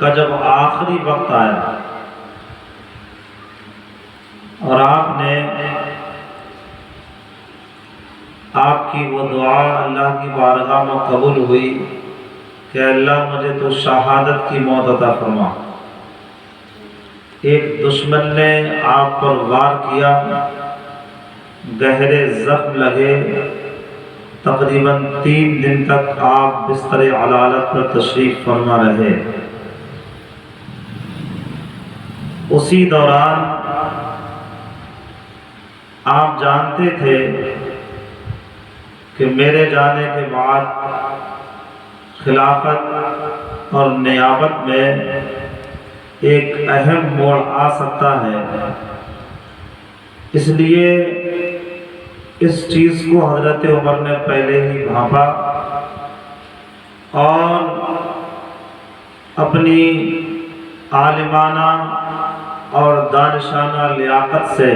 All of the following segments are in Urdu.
کا جب آخری وقت آیا اور آپ کی وہ دعا اللہ کی بارگاہ میں قبول ہوئی کہ اللہ مجھے تو شہادت کی موت عطا فرما۔ ایک دشمن نے آپ پر وار کیا، گہرے زخم لگے، تقریباً 3 دن تک آپ بستر علالت پر تشریف فرما رہے۔ اسی دوران آپ جانتے تھے کہ میرے جانے کے بعد خلافت اور نیابت میں ایک اہم موڑ آ سکتا ہے، اس لیے اس چیز کو حضرت عمر نے پہلے ہی بھانپا اور اپنی عالمانہ اور دانشانہ لیاقت سے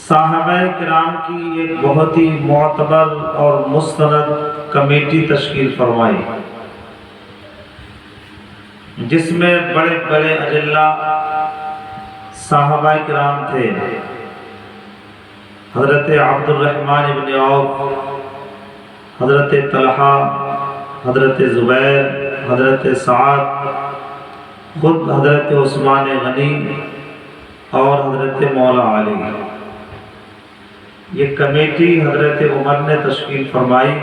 صحابہ کرام کی ایک بہت ہی معتبر اور مستند کمیٹی تشکیل فرمائی، جس میں بڑے بڑے اجلا صحابہ کرام تھے۔ حضرت عبد الرحمن بن عوف، حضرت طلحہ، حضرت زبیر، حضرت سعد، خود حضرت عثمان غنی اور حضرت مولا علی۔ یہ کمیٹی حضرت عمر نے تشکیل فرمائی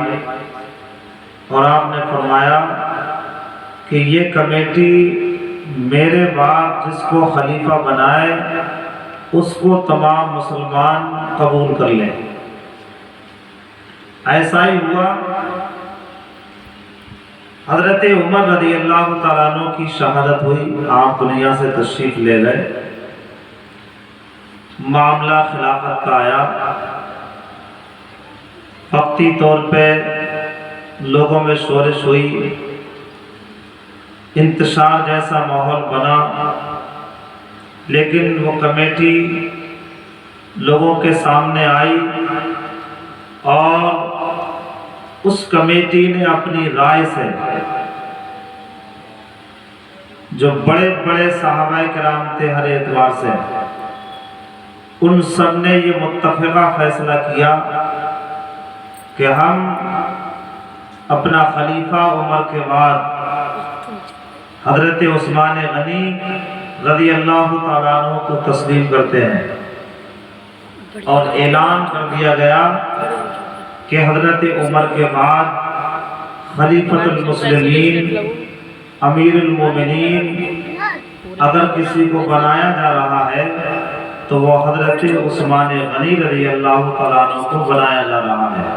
اور آپ نے فرمایا کہ یہ کمیٹی میرے بعد جس کو خلیفہ بنائے اس کو تمام مسلمان قبول کر لیں۔ ایسا ہی ہوا۔ حضرت عمر رضی اللہ تعالیٰ عنہ کی شہادت ہوئی، آپ دنیا سے تشریف لے گئے۔ معاملہ خلافت کا آیا، وقتی طور پہ لوگوں میں شورش ہوئی، انتشار جیسا ماحول بنا، لیکن وہ کمیٹی لوگوں کے سامنے آئی اور اس کمیٹی نے اپنی رائے سے جو بڑے بڑے صحابہ کرام تھے ہر اعتبار سے، ان سب نے یہ متفقہ فیصلہ کیا کہ ہم اپنا خلیفہ عمر کے بعد حضرت عثمان غنی رضی اللہ تعالیٰ عنہ کو تسلیم کرتے ہیں، اور اعلان کر دیا گیا کہ حضرت عمر کے بعد خلیفۃ المسلمین، امیر المومنین اگر کسی کو بنایا جا رہا ہے تو وہ حضرت عثمان غنی رضی اللہ تعالیٰ عنہ کو بنایا جا رہا ہے۔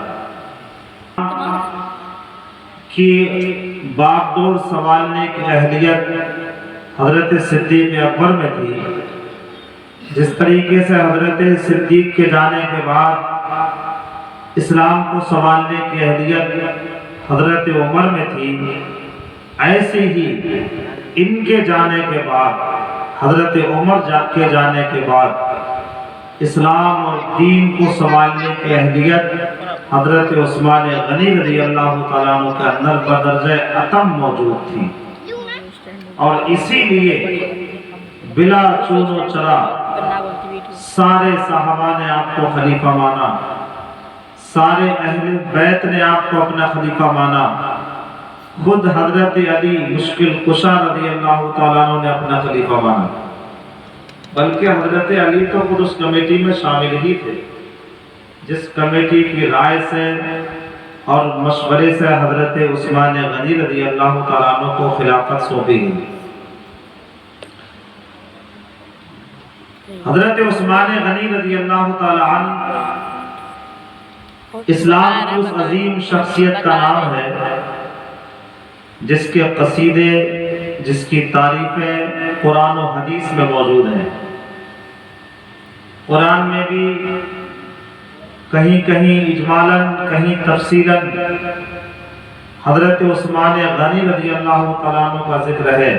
کہ باغ ڈور سنبھالنے کی اہلیت حضرت صدیق اکبر میں تھی، جس طریقے سے حضرت صدیق کے جانے کے بعد اسلام کو سنبھالنے کی اہلیت حضرت عمر میں تھی، ایسے ہی ان کے جانے کے بعد حضرت عمر کے جانے کے بعد اسلام اور دین کو سنبھالنے کی اہلیت حضرت عثمان غنی رضی اللہ تعالیٰ عنہ کے اندر بدرجہ اتم موجود تھی، اور اسی لیے بلا چون و چرا سارے صحابہ نے آپ کو خلیفہ مانا، سارے اہل بیت نے آپ کو اپنا خلیفہ مانا، خود حضرت علی مشکل کشا رضی اللہ تعالیٰ عنہ نے اپنا خلیفہ مانا، بلکہ حضرت علی تو خود اس کمیٹی میں شامل ہی تھے جس کمیٹی کی رائے سے اور مشورے سے حضرت عثمان غنی رضی اللہ تعالیٰ عنہ کو خلافت سونپی گئی۔ حضرت عثمان غنی رضی اللہ تعالیٰ عنہ اسلام کی اس عظیم شخصیت کا نام ہے جس کے قصیدے، جس کی تعریفیں قرآن و حدیث میں موجود ہیں۔ قرآن میں بھی کہیں کہیں اجمالاً، کہیں تفصیلاً حضرت عثمان غنی رضی اللہ تعالیٰ عنہ کا ذکر ہے،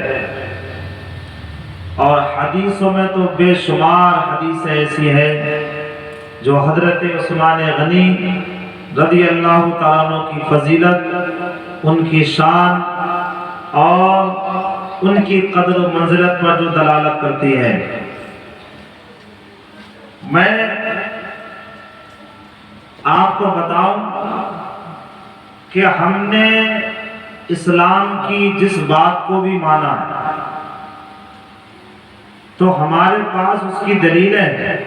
اور حدیثوں میں تو بے شمار حدیثیں ایسی ہیں جو حضرت عثمان غنی رضی اللہ تعالیٰ عنہ کی فضیلت، ان کی شان اور ان کی قدر و منزلت پر جو دلالت کرتی ہے۔ میں آپ کو بتاؤں کہ ہم نے اسلام کی جس بات کو بھی مانا ہے تو ہمارے پاس اس کی دلیلیں ہیں،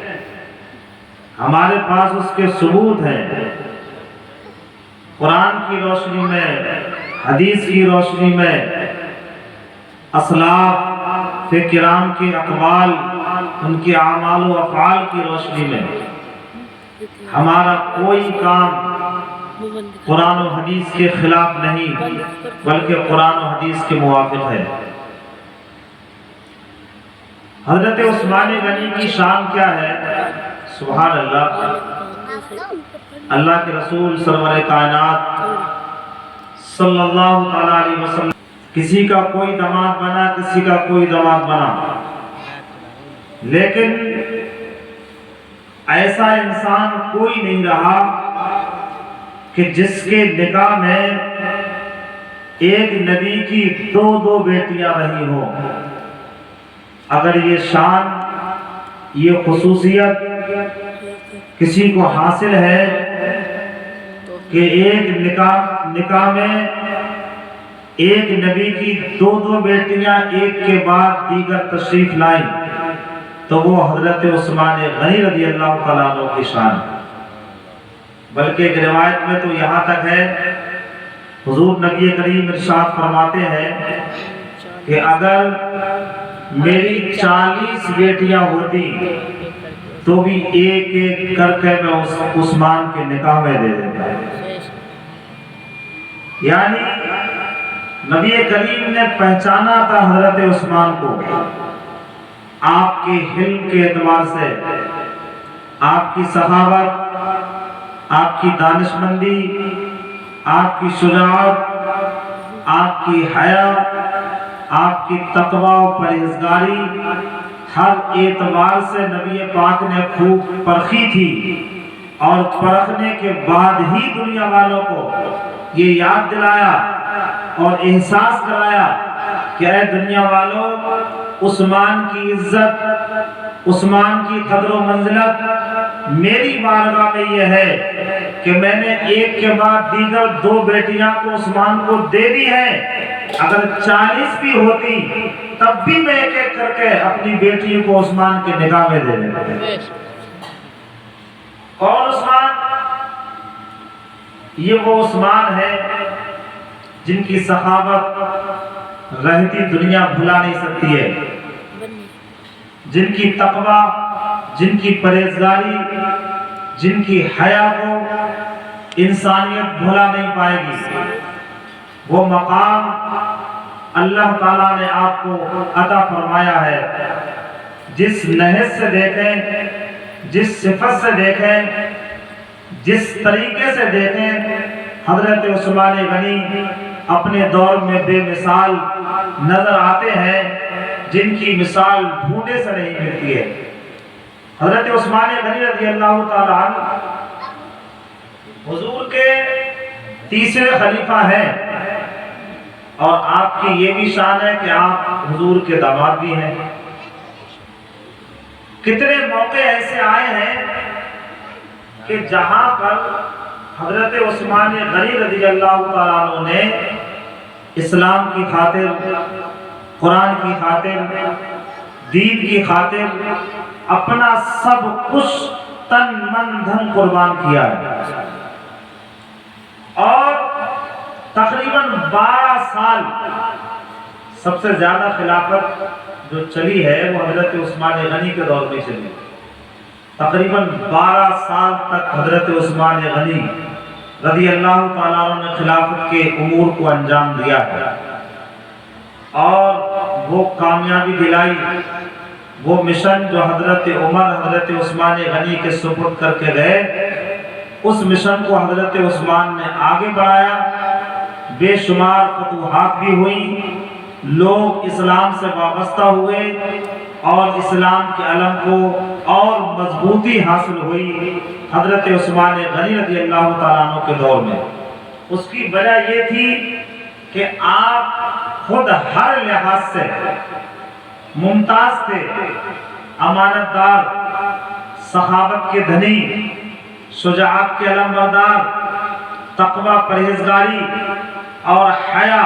ہمارے پاس اس کے ثبوت ہیں، قرآن کی روشنی میں، حدیث کی روشنی میں، اسلاف کرام کے اقوال، ان کے اعمال و افعال کی روشنی میں ہمارا کوئی کام قرآن و حدیث کے خلاف نہیں بلکہ قرآن و حدیث کے موافق ہے۔ حضرت عثمان غنی کی شان کیا ہے؟ سبحان اللہ، اللہ کے رسول سرور کائنات صلی اللہ تعالیٰ علیہ وسلم، کسی کا کوئی داماد بنا، کسی کا کوئی داماد بنا، لیکن ایسا انسان کوئی نہیں رہا کہ جس کے نکاح میں ایک نبی کی دو بیٹیاں رہی ہوں۔ اگر یہ شان، یہ خصوصیت کسی کو حاصل ہے کہ ایک نکاح میں ایک نبی کی دو بیٹیاں ایک کے بعد دیگر تشریف لائیں، تو وہ حضرت عثمان غنی رضی اللہ تعالیٰ عنہ کی شان۔ بلکہ ایک روایت میں تو یہاں تک ہے، حضور نبی کریم ارشاد فرماتے ہیں کہ اگر میری 40 بیٹیاں ہوتی تو بھی ایک ایک کر کے میں عثمان کے نکاح میں دے دیتا۔ یعنی نبی کریم نے پہچانا تھا حضرت عثمان کو آپ کے حلم کے اعتبار سے، آپ کی سخاوت، آپ کی دانشمندی، آپ کی شجاعت، آپ کی حیا، آپ کی تقوی و پرہیزگاری، ہر اعتبار سے نبی پاک نے خوب پرکھی تھی، اور پرکھنے کے بعد ہی دنیا والوں کو یہ یاد دلایا اور احساس کرایا کہ اے دنیا والوں، عثمان کی عزت، عثمان کی قدر و منزلت میری بارگاہ میں یہ ہے کہ میں نے ایک کے بعد دیگر 2 بیٹیاں کو عثمان کو دے دی ہے، اگر 40 بھی ہوتی تب بھی میں ایک ایک کر کے اپنی بیٹیوں کو عثمان کے نکاح میں دے دیتا۔ کون عثمان؟ یہ وہ عثمان ہے جن کی سخاوت رہتی دنیا بھلا نہیں سکتی ہے، جن کی تقوی، جن کی پرہیزگاری، جن کی حیا کو انسانیت بھلا نہیں پائے گی۔ وہ مقام اللہ تعالیٰ نے آپ کو عطا فرمایا ہے، جس نہج سے دیکھیں، جس صفت سے دیکھیں، جس طریقے سے دیکھیں، حضرت عثمان غنی اپنے دور میں بے مثال نظر آتے ہیں، جن کی مثال ڈھونڈے سے نہیں ملتی ہے۔ حضرت عثمان غنی رضی اللہ تعالیٰ عنہ حضور کے تیسرے خلیفہ ہیں، اور آپ کی یہ بھی شان ہے کہ آپ حضور کے داماد بھی ہیں۔ کتنے موقع ایسے آئے ہیں کہ جہاں پر حضرت عثمان غنی رضی اللہ تعالیٰ عنہ نے اسلام کی خاطر، قرآن کی خاطر، دین کی خاطر اپنا سب کچھ تن من دھن قربان کیا ہے، اور تقریباً 12 سال سب سے زیادہ خلافت جو چلی ہے وہ حضرت عثمان غنی کے دور میں چلی۔ تقریباً 12 سال تک حضرت عثمان غنی رضی اللہ تعالیٰ عنہ نے خلافت کے امور کو انجام دیا ہے، اور وہ کامیابی دلائی، وہ مشن جو حضرت عمر حضرت عثمان غنی کے سپرد کر کے گئے، اس مشن کو حضرت عثمان نے آگے بڑھایا، بے شمار فتوحات بھی ہوئیں، لوگ اسلام سے وابستہ ہوئے، اور اسلام کے علم کو اور مضبوطی حاصل ہوئی حضرت عثمان غنی رضی اللہ تعالیٰ عنہ کے دور میں۔ اس کی وجہ یہ تھی کہ آپ خود ہر لحاظ سے ممتاز تھے، امانت دار، سخاوت کے دھنی، شجاعت کے علم بردار، تقوی، پرہیزگاری اور حیا،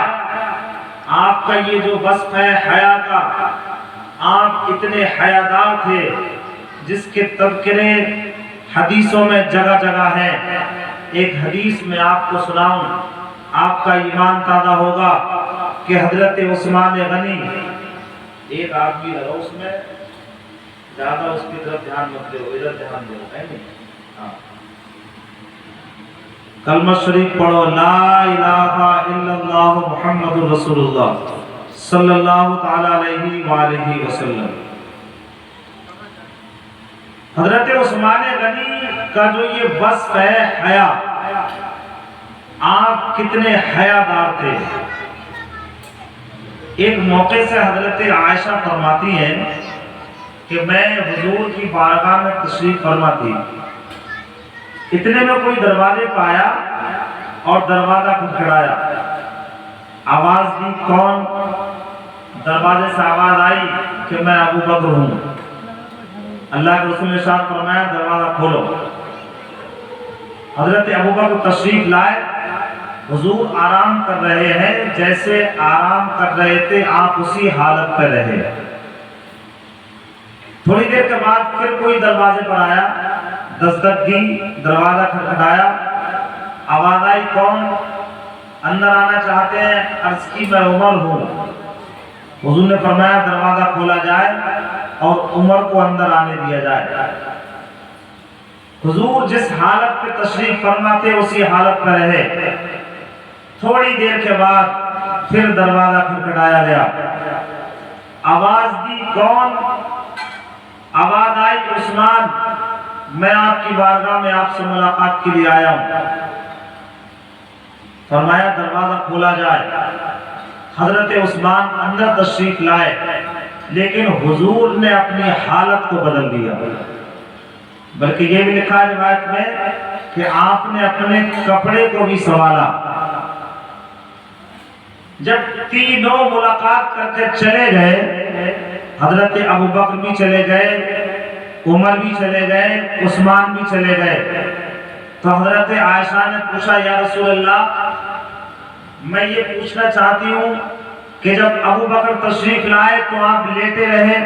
آپ کا یہ جو وصف ہے حیا کا، آپ اتنے حیادار تھے جس کے تذکرے حدیثوں میں جگہ جگہ ہیں۔ ایک حدیث میں آپ کو سناؤں، آپ کا ایمان تازہ ہوگا کہ حضرت عثمان غنی، ایک آدمی رہو اس میں زیادہ اس کی طرف دھیان مت دو، ادھر دھیان دو، ہے نہیں؟ ہاں، کلمہ شریف پڑھو، لا الہ الا اللہ محمد رسول اللہ صلی اللہ تعالی علیہ وآلہ وسلم۔ حضرت عثمان غنی کا جو یہ وصف ہے حیا، آپ کتنے حیادار تھے۔ ایک موقع سے حضرت عائشہ فرماتی ہیں کہ میں حضور کی بارگاہ میں تشریف فرما تھی، اتنے میں کوئی دروازے پہ آیا اور دروازہ کھٹکھٹایا، آواز دی کون؟ دروازے سے آواز آئی کہ میں ابو بکر ہوں۔ اللہ کے رسول نے ارشاد فرمایا دروازہ کھولو۔ حضرت ابو بکر تشریف لائے، حضور آرام کر رہے ہیں، جیسے آرام کر رہے تھے آپ اسی حالت پہ رہے۔ تھوڑی دیر کے بعد پھر کوئی دروازے پر آیا، دستک دی، دروازہ کھٹکھٹایا، آواز آئی کون؟ اندر آنا چاہتے ہیں؟ عرض کی میں عمر ہوں۔ حضور نے فرمایا دروازہ کھولا جائے اور عمر کو اندر آنے دیا جائے۔ حضور جس حالت پہ تشریف فرما تھے اسی حالت پہ رہے۔ تھوڑی دیر کے بعد پھر دروازہ کھٹکھٹایا گیا، آواز دی کون؟ آواز آئی عثمان، میں آپ کی بارگاہ میں آپ سے ملاقات کے لیے آیا ہوں۔ فرمایا دروازہ کھولا جائے۔ حضرت عثمان اندر تشریف لائے، لیکن حضور نے اپنی حالت کو بدل دیا، بلکہ یہ بھی لکھا ہے روایت میں کہ آپ نے اپنے کپڑے کو بھی سنبھالا۔ جب تینوں ملاقات کر کے چلے گئے، حضرت ابو بکر بھی چلے گئے، عمر بھی چلے گئے، عثمان بھی چلے گئے، تو حضرت عائشہ نے پوچھا یا رسول اللہ، میں یہ پوچھنا چاہتی ہوں کہ جب ابو بکر تشریف لائے تو آپ لیٹے رہے،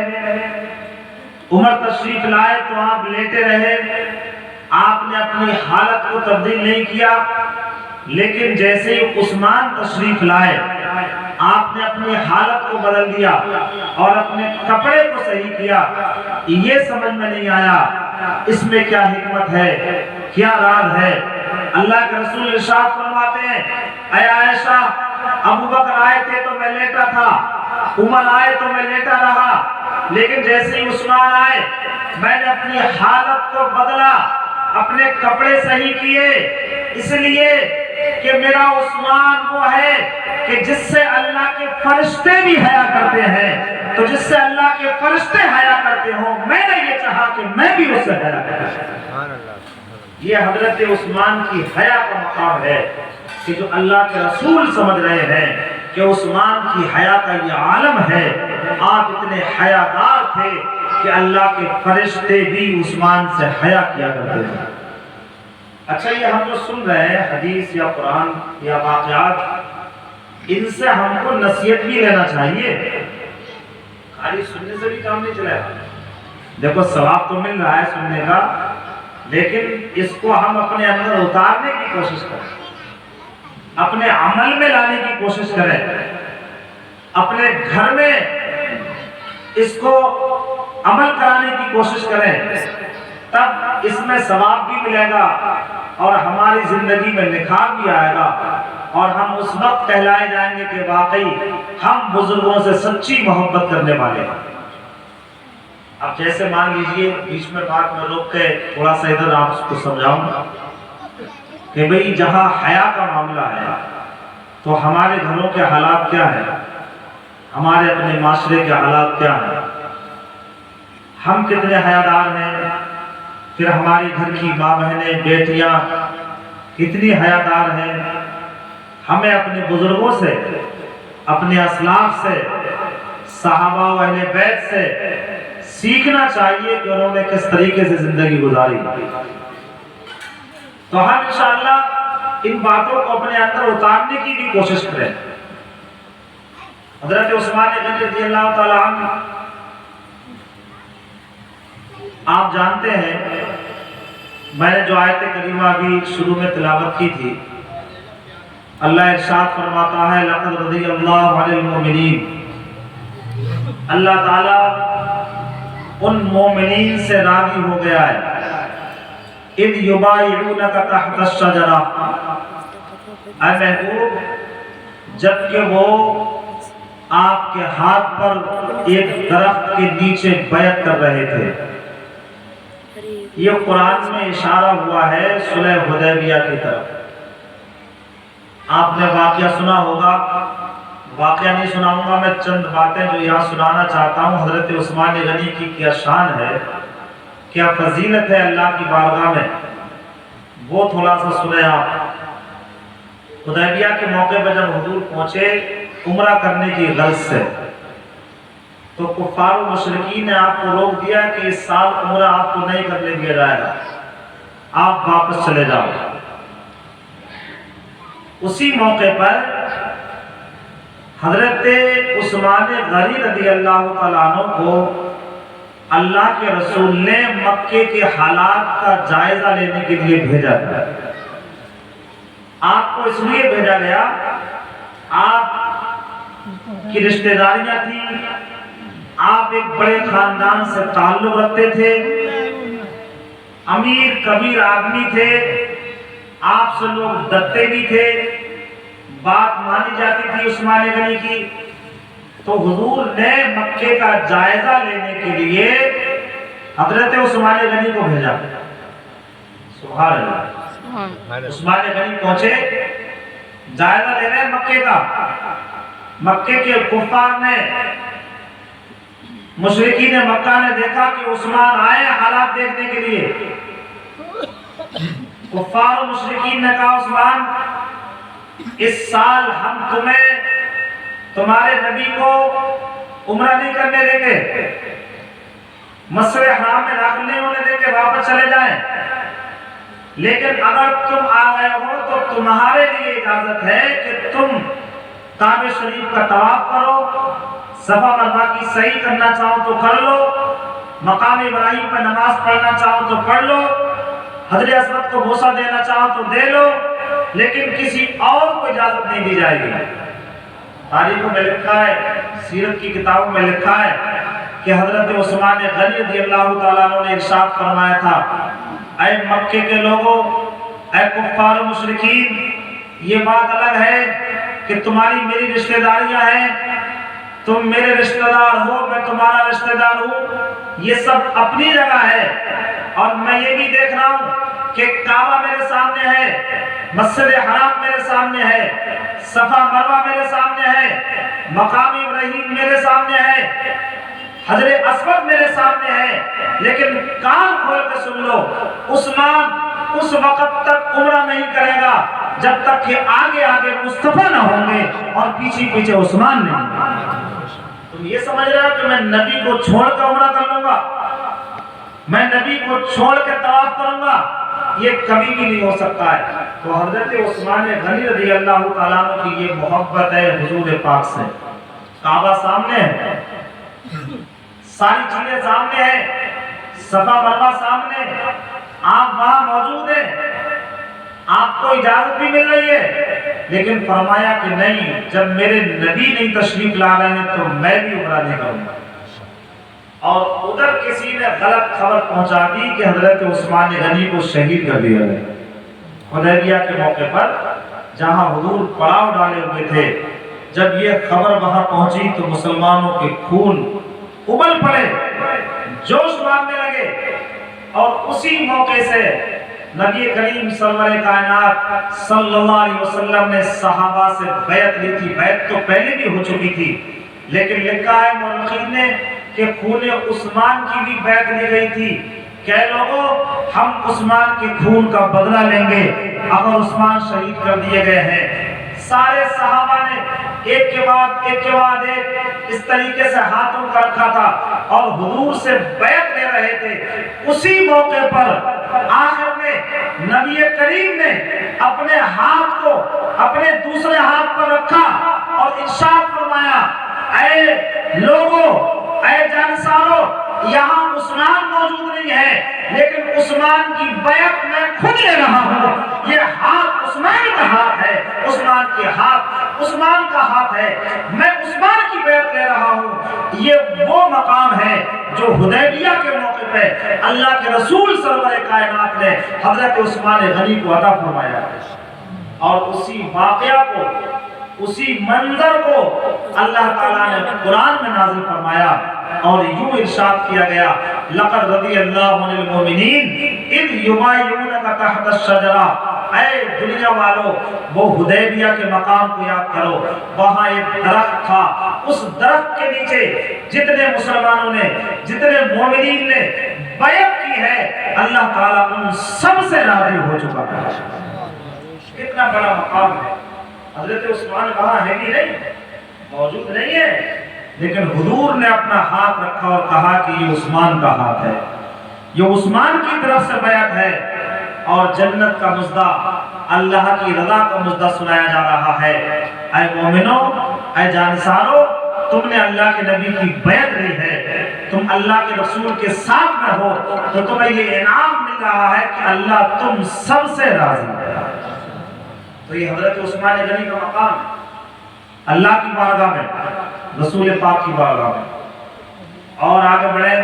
عمر تشریف لائے تو آپ لیٹے رہے، آپ نے اپنی حالت کو تبدیل نہیں کیا، لیکن جیسے ہی عثمان تشریف لائے آپ نے اپنی حالت کو بدل دیا اور اپنے کپڑے کو صحیح کیا۔ یہ سمجھ میں نہیں آیا اس میں کیا حکمت ہے، کیا راز ہے؟ اللہ کے رسول ارشاد فرماتے ہیں اے عائشہ، ابو بکر آئے تھے تو میں لیٹا تھا، عمر آئے تو میں لیٹا رہا، لیکن جیسے ہی عثمان آئے میں نے اپنی حالت کو بدلا، اپنے کپڑے صحیح کیے، اس لیے کہ میرا عثمان وہ ہے کہ جس سے اللہ کے فرشتے بھی حیا کرتے ہیں، تو جس سے اللہ کے فرشتے حیا کرتے ہوں، میں نے یہ چاہا کہ میں بھی اس سے حیا کروں۔ یہ حضرت عثمان کی حیا کا مقام ہے کہ جو اللہ کے رسول سمجھ رہے ہیں کہ عثمان کی حیا کا یہ عالم ہے۔ آپ اتنے حیادار تھے کہ اللہ کے فرشتے بھی عثمان سے حیا کیا کرتے تھے۔ اچھا، یہ ہم جو سن رہے ہیں حدیث یا قرآن یا واقعات، ان سے ہم کو نصیحت بھی لینا چاہیے، خالی سننے سے بھی کام نہیں چلے گا۔ دیکھو ثواب تو مل رہا ہے سننے کا، لیکن اس کو ہم اپنے اندر اتارنے کی کوشش کریں، اپنے عمل میں لانے کی کوشش کریں، اپنے گھر میں اس کو عمل کرانے کی کوشش کریں، تب اس میں ثواب بھی ملے گا اور ہماری زندگی میں نکھار بھی آئے گا، اور ہم اس وقت کہلائے جائیں گے کہ واقعی ہم بزرگوں سے سچی محبت کرنے والے ہیں۔ اب جیسے مان لیجئے بیچ میں بات میں روک کے تھوڑا سا ادھر آپ اس کو سمجھاؤں کہ بھئی جہاں حیا کا معاملہ ہے تو ہمارے گھروں کے حالات کیا ہیں، ہمارے اپنے معاشرے کے حالات کیا ہیں، ہم کتنے حیادار ہیں، پھر ہماری گھر کی ماں بہنیں بیٹیاں کتنی حیادار ہیں۔ ہمیں اپنے بزرگوں سے اپنے اسلاف سے، صحابہ و اہل بیت سے سیکھنا چاہیے کہ انہوں نے کس طریقے سے زندگی گزاری۔ تو ہم انشاءاللہ ان باتوں کو اپنے اندر اتارنے کی بھی کوشش کریں۔ حضرت عثمان غنی رضی اللہ تعالی عنہ آپ جانتے ہیں، میں نے جو آیت کریمہ بھی شروع میں تلاوت کی تھی، اللہ ارشاد فرماتا ہے لقد رضی اللہ عن المؤمنین، اللہ تعالیٰ ان مومنین سے راضی ہو گیا ہے، اذ یبایعونک تحت الشجرہ، اے محبوب جبکہ وہ آپ کے ہاتھ پر ایک درخت کے نیچے بیعت کر رہے تھے۔ یہ قرآن میں اشارہ ہوا ہے صلح حدیبیہ کی طرف۔ آپ نے واقعہ سنا ہوگا، واقعہ نہیں سناؤں گا، میں چند باتیں جو یہاں سنانا چاہتا ہوں۔ حضرت عثمان غنی کی کیا شان ہے، کیا فضیلت ہے اللہ کی بارگاہ میں، وہ تھوڑا سا سنیں آپ۔ حدیبیہ کے موقع پر جب حضور پہنچے عمرہ کرنے کی غرض سے، تو کفار و مشرکین نے آپ کو روک دیا کہ اس سال عمرہ آپ کو نہیں کرنے دیا جائے گا، آپ واپس چلے جاؤ۔ اسی موقع پر حضرت عثمان غنی رضی اللہ تعالیٰ عنہ کو اللہ کے رسول نے مکے کے حالات کا جائزہ لینے کے لیے بھیجا تھا۔ آپ کو اس لیے بھیجا گیا، آپ کی رشتہ داریاں تھیں، آپ ایک بڑے خاندان سے تعلق رکھتے تھے، امیر کبیر آدمی تھے، آپ سے لوگ ڈرتے بھی تھے، بات مانی جاتی تھی عثمان غنی کی۔ تو حضور نے مکے کا جائزہ لینے کے لیے حضرت عثمان غنی کو بھیجا۔ سبحان اللہ، عثمان غنی پہنچے، جائزہ لے رہے مکے کا۔ مکے کے کفار نے، مشرکین مکہ نے دیکھا کہ عثمان آئے حالات دیکھنے کے لیے۔ کفار و مشرکین نے کہا عثمان اس سال ہم تمہارے نبی کو عمرہ نہیں کرنے دیں گے، مسجد حرام میں داخل نہیں ہونے دیں گے، واپس چلے جائیں، لیکن اگر تم آ گئے ہو تو تمہارے لیے اجازت ہے کہ تم کعبہ شریف کا طواف کرو، صفا مروا کی سعی کرنا چاہو تو کر لو، مقام ابراہیم پر نماز پڑھنا چاہو تو پڑھ لو، حجر اسود کو بوسہ دینا چاہو تو دے لو، لیکن کسی اور کو اجازت نہیں دی جائے گی۔ تاریخوں میں لکھا ہے، سیرت کی کتابوں میں لکھا ہے کہ حضرت عثمان غنی رضی اللہ تعالیٰ عنہ نے ارشاد فرمایا تھا، اے مکے کے لوگوں، اے کفار و مشرکین، یہ بات الگ ہے کہ تمہاری میری رشتہ داریاں ہیں، تم میرے رشتہ دار ہو، میں تمہارا رشتہ دار ہوں، یہ سب اپنی جگہ ہے، اور میں یہ بھی دیکھ رہا ہوں کہ کعبہ میرے سامنے ہے، مسجد حرام میرے سامنے ہے، صفا مروہ میرے سامنے ہے، مقام ابراہیم میرے سامنے ہے، حجر اسود میرے سامنے ہے، لیکن کان کھول کے سن لو، عثمان اس وقت تک عمرہ نہیں کرے گا جب تک کہ آگے آگے مصطفیٰ نہ ہوں گے اور پیچھے پیچھے عثمان نہیں۔ تم یہ سمجھ رہے ہو کہ میں نبی کو چھوڑ کر عمرہ کر لوں گا، میں نبی کو چھوڑ کے طواف کروں گا، یہ کبھی بھی نہیں ہو سکتا ہے۔ تو حضرت عثمان غنی رضی اللہ تعالیٰ عنہ کی یہ محبت ہے حضور پاک سے۔ کعبہ سامنے ہے، ساری چیزیں سامنے ہیں، صفا مروہ سامنے، آپ وہاں موجود ہیں، آپ کو اجازت بھی مل رہی ہے، لیکن فرمایا کہ نہیں، جب میرے نبی نہیں تشریف لا رہے ہیں تو میں بھی عمرہ نہیں کروں گا۔ اور ادھر کسی نے غلط خبر پہنچا دی کہ حضرت عثمان غنی کو شہید کر دیا گیا۔ حدیبیہ کے موقع پر جہاں حضور پڑاؤ ڈالے ہوئے تھے، جب یہ خبر وہاں پہنچی تو مسلمانوں کے خون ابل پڑے، جوش مارنے لگے، اور اسی موقع سے نبی کریم سرور کائنات صلی اللہ علیہ وسلم نے صحابہ سے بیعت لی تھی۔ بیعت تو پہلے بھی ہو چکی تھی، لیکن لکھا ہے مورخین نے کہ خون عثمان کی بھی بیعت لی گئی تھی کہ اے لوگوں، ہم عثمان کے خون کا بدلہ لیں گے اگر عثمان شہید کر دیے گئے ہیں۔ سارے صحابہ نے ایک کے بعد ایک اس طریقے سے ہاتھوں کا رکھا تھا اور حضور سے بیعت لے رہے تھے۔ اسی موقع پر آخر میں نبی کریم نے اپنے ہاتھ کو اپنے دوسرے ہاتھ پر رکھا اور ارشاد فرمایا، اے لوگوں، اے جانسارو، یہاں عثمان موجود نہیں ہے لیکن عثمان کی بیعت میں خود لے رہا ہوں۔ یہ ہاتھ عثمان کا ہاتھ ہے، عثمان کا ہاتھ ہے، میں عثمان کی بیعت لے رہا ہوں۔ یہ وہ مقام ہے جو حدیبیہ کے موقع پہ اللہ کے رسول سرور کائنات نے حضرت عثمان غنی کو عطا فرمایا اور اسی واقعہ کو، اسی منظر کو اللہ تعالیٰ نے قرآن میں نازل فرمایا اور یوں ارشاد کیا گیا، لقد رضی اللہ عن المؤمنین اذ یبایعونک تحت الشجرہ۔ اے دنیا والو، وہ حدیبیہ کے مقام کو یاد کرو، وہاں ایک درخت تھا، اس درخت کے نیچے جتنے مسلمانوں نے، جتنے مومنین نے بیعت کی ہے، اللہ تعالیٰ ان سب سے راضی ہو چکا ہے۔ کتنا بڑا مقام ہے۔ حضرت عثمان کہاں ہے کہ نہیں موجود نہیں ہے، لیکن حضور نے اپنا ہاتھ رکھا اور کہا کہ یہ عثمان کا ہاتھ ہے، یہ عثمان کی طرف سے بیعت ہے اور جنت کا مژدہ، اللہ کی رضا کا مژدہ سنایا جا رہا ہے۔ اے مومنو، اے جانسارو، تم نے اللہ کے نبی کی بیعت لی ہے، تم اللہ کے رسول کے ساتھ میں ہو تو تمہیں یہ انعام مل رہا ہے کہ اللہ تم سب سے راضی ہے۔ تو یہ حضرت عثمان غنی کا مقام ہے اللہ کی بارگاہ میں، رسول پاک کی بارگاہ میں۔ اور آگے بڑھے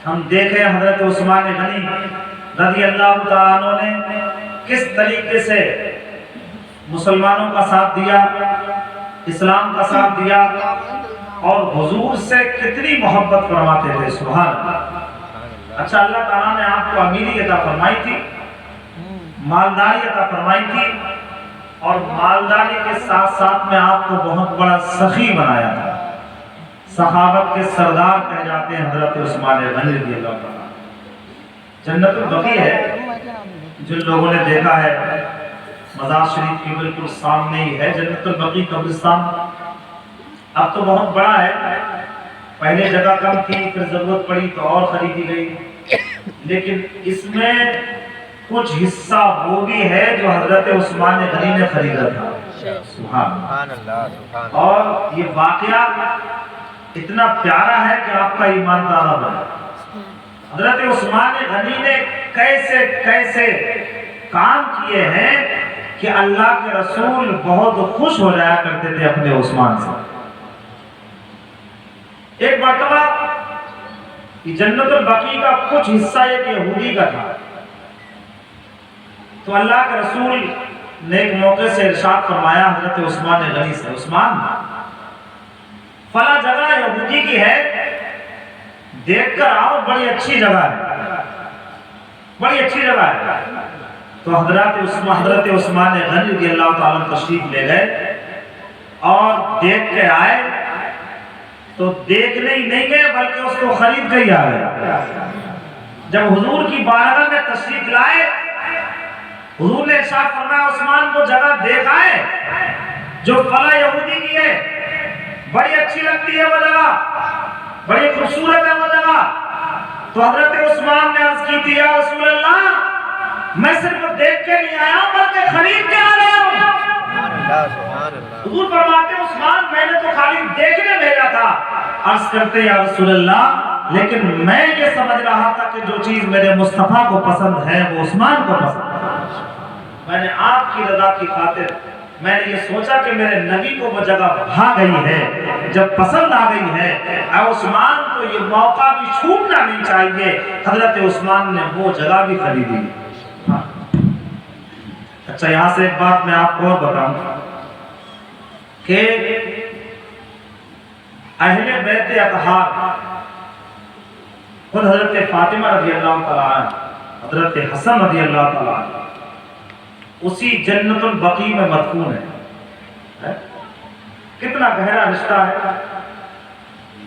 ہم دیکھیں حضرت عثمان غنی رضی اللہ تعالیٰ عنہ نے کس طریقے سے مسلمانوں کا ساتھ دیا، اسلام کا ساتھ دیا اور حضور سے کتنی محبت فرماتے تھے۔ سبحان اللہ۔ اچھا، اللہ تعالیٰ نے آپ کو امیری عطا فرمائی تھی، مالداری عطا فرمائی تھی اور مالداری کے ساتھ ساتھ میں آپ کو بہت بڑا سخی بنایا تھا۔ صحابت کے سردار کہے جاتے ہیں حضرت عثمان غنی رضی اللہ تعالیٰ۔ جنت البقیع ہے، جن لوگوں نے دیکھا ہے مزار شریف کی بالکل سامنے ہی ہے جنت البقیع قبرستان۔ اب تو بہت بڑا ہے، پہلے جگہ کم تھی، پھر ضرورت پڑی تو اور خریدی گئی، لیکن اس میں کچھ حصہ وہ بھی ہے جو حضرت عثمان غنی نے خریدا تھا۔ سبحان اللہ۔ اور یہ واقعہ اتنا پیارا ہے کہ آپ کا ایمان تازہ بنے۔ حضرت عثمان غنی نے کیسے کیسے کام کیے ہیں کہ اللہ کے رسول بہت خوش ہو جایا کرتے تھے اپنے عثمان سے۔ ایک مرتبہ جنت البقیع کا کچھ حصہ ایک یہودی کا تھا، تو اللہ کے رسول نے ایک موقع سے ارشاد فرمایا حضرت عثمان غنی سے، عثمان فلاں جگہ یہودی کی ہے، دیکھ کر آؤ، بڑی اچھی جگہ ہے، بڑی اچھی جگہ ہے۔ تو حضرت عثمان غنی رضی اللہ تعالیٰ تشریف لے گئے اور دیکھ کے آئے، تو دیکھنے ہی نہیں گئے بلکہ اس کو خرید کے ہی آ گئے۔ جب حضور کی بارگاہ میں تشریف لائے، حضور نے ارشاد فرمایا عثمان کو جگہ دیکھ آئے جو فلاں یہودی کی ہے، بڑی اچھی لگتی ہے وہ جگہ، بڑی خوبصورت ہے وہ جگہ۔ تو حضرت عثمان نے عرض کی تھی، یا رسول اللہ، میں صرف دیکھ کے نہیں آیا بلکہ خرید کے آ رہا ہوں۔ حضور فرماتے عثمان میں نے تو خالی دیکھنے بھیجا تھا۔ عرض کرتے یا رسول اللہ، لیکن میں یہ سمجھ رہا تھا کہ جو چیز میرے مصطفیٰ کو پسند ہے وہ عثمان کو پسند ہے۔ میں نے آپ کی رضا کی خاطر میں نے یہ سوچا کہ میرے نبی کو وہ جگہ بھا گئی ہے، جب پسند آ گئی ہے، اے عثمان تو یہ موقع بھی چھوٹنا نہیں چاہیے۔ حضرت عثمان نے وہ جگہ بھی خریدی۔ اچھا، یہاں سے ایک بات میں آپ کو اور بتاؤں کہ اہل بیت اطہار خود حضرت فاطمہ رضی اللہ تعالیٰ عنہ، حضرت حسن رضی اللہ تعالیٰ عنہ اسی جنت البقیع میں مدفون ہے۔ کتنا گہرا رشتہ ہے۔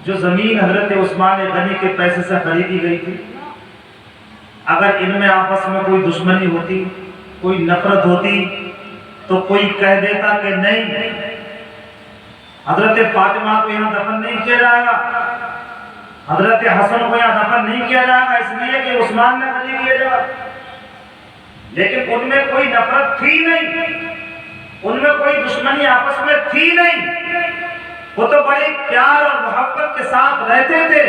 جو زمین حضرت عثمان غنی کے پیسے سے خریدی گئی تھی، اگر ان میں آپس میں کوئی دشمنی ہوتی، کوئی نفرت ہوتی، تو کوئی کہہ دیتا کہ نہیں، حضرت فاطمہ کو یہاں دفن نہیں کیا جائے گا، حضرت حسن کو یہاں دفن نہیں کیا جائے گا اس لیے کہ عثمان نے قتل کیا جائے، لیکن ان میں کوئی نفرت تھی نہیں، ان میں کوئی دشمنی آپس میں تھی نہیں، وہ تو بڑے پیار اور محبت کے ساتھ رہتے تھے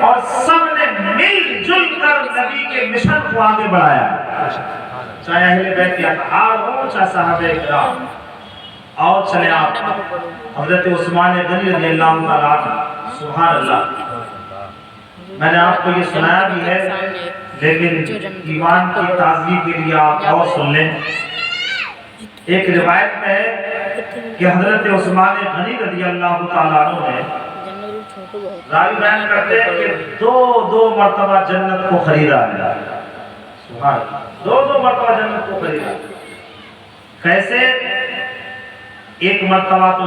اور سب نے مل جل کر نبی کے مشن کو آگے بڑھایا، چاہے اہل بیت کے اطہار ہوں چاہے صحابہ کرام۔ اور چلے آپ حضرت عثمان غنی رضی اللہ تعالیٰ عنہ، سبحان اللہ، میں نے آپ کو یہ سنایا بھی ہے لیکن ایمان کی تازگی کے لیے آپ اور سن لیں۔ ایک روایت میں ہے کہ حضرت عثمان غنی رضی اللہ تعالیٰ عنہ نے، راوی بیان کرتے ہیں کہ دو مرتبہ جنت کو خریدا ہے، سبحان اللہ، دو مرتبہ جنت کو خریدا۔ کیسے؟ ایک مرتبہ تو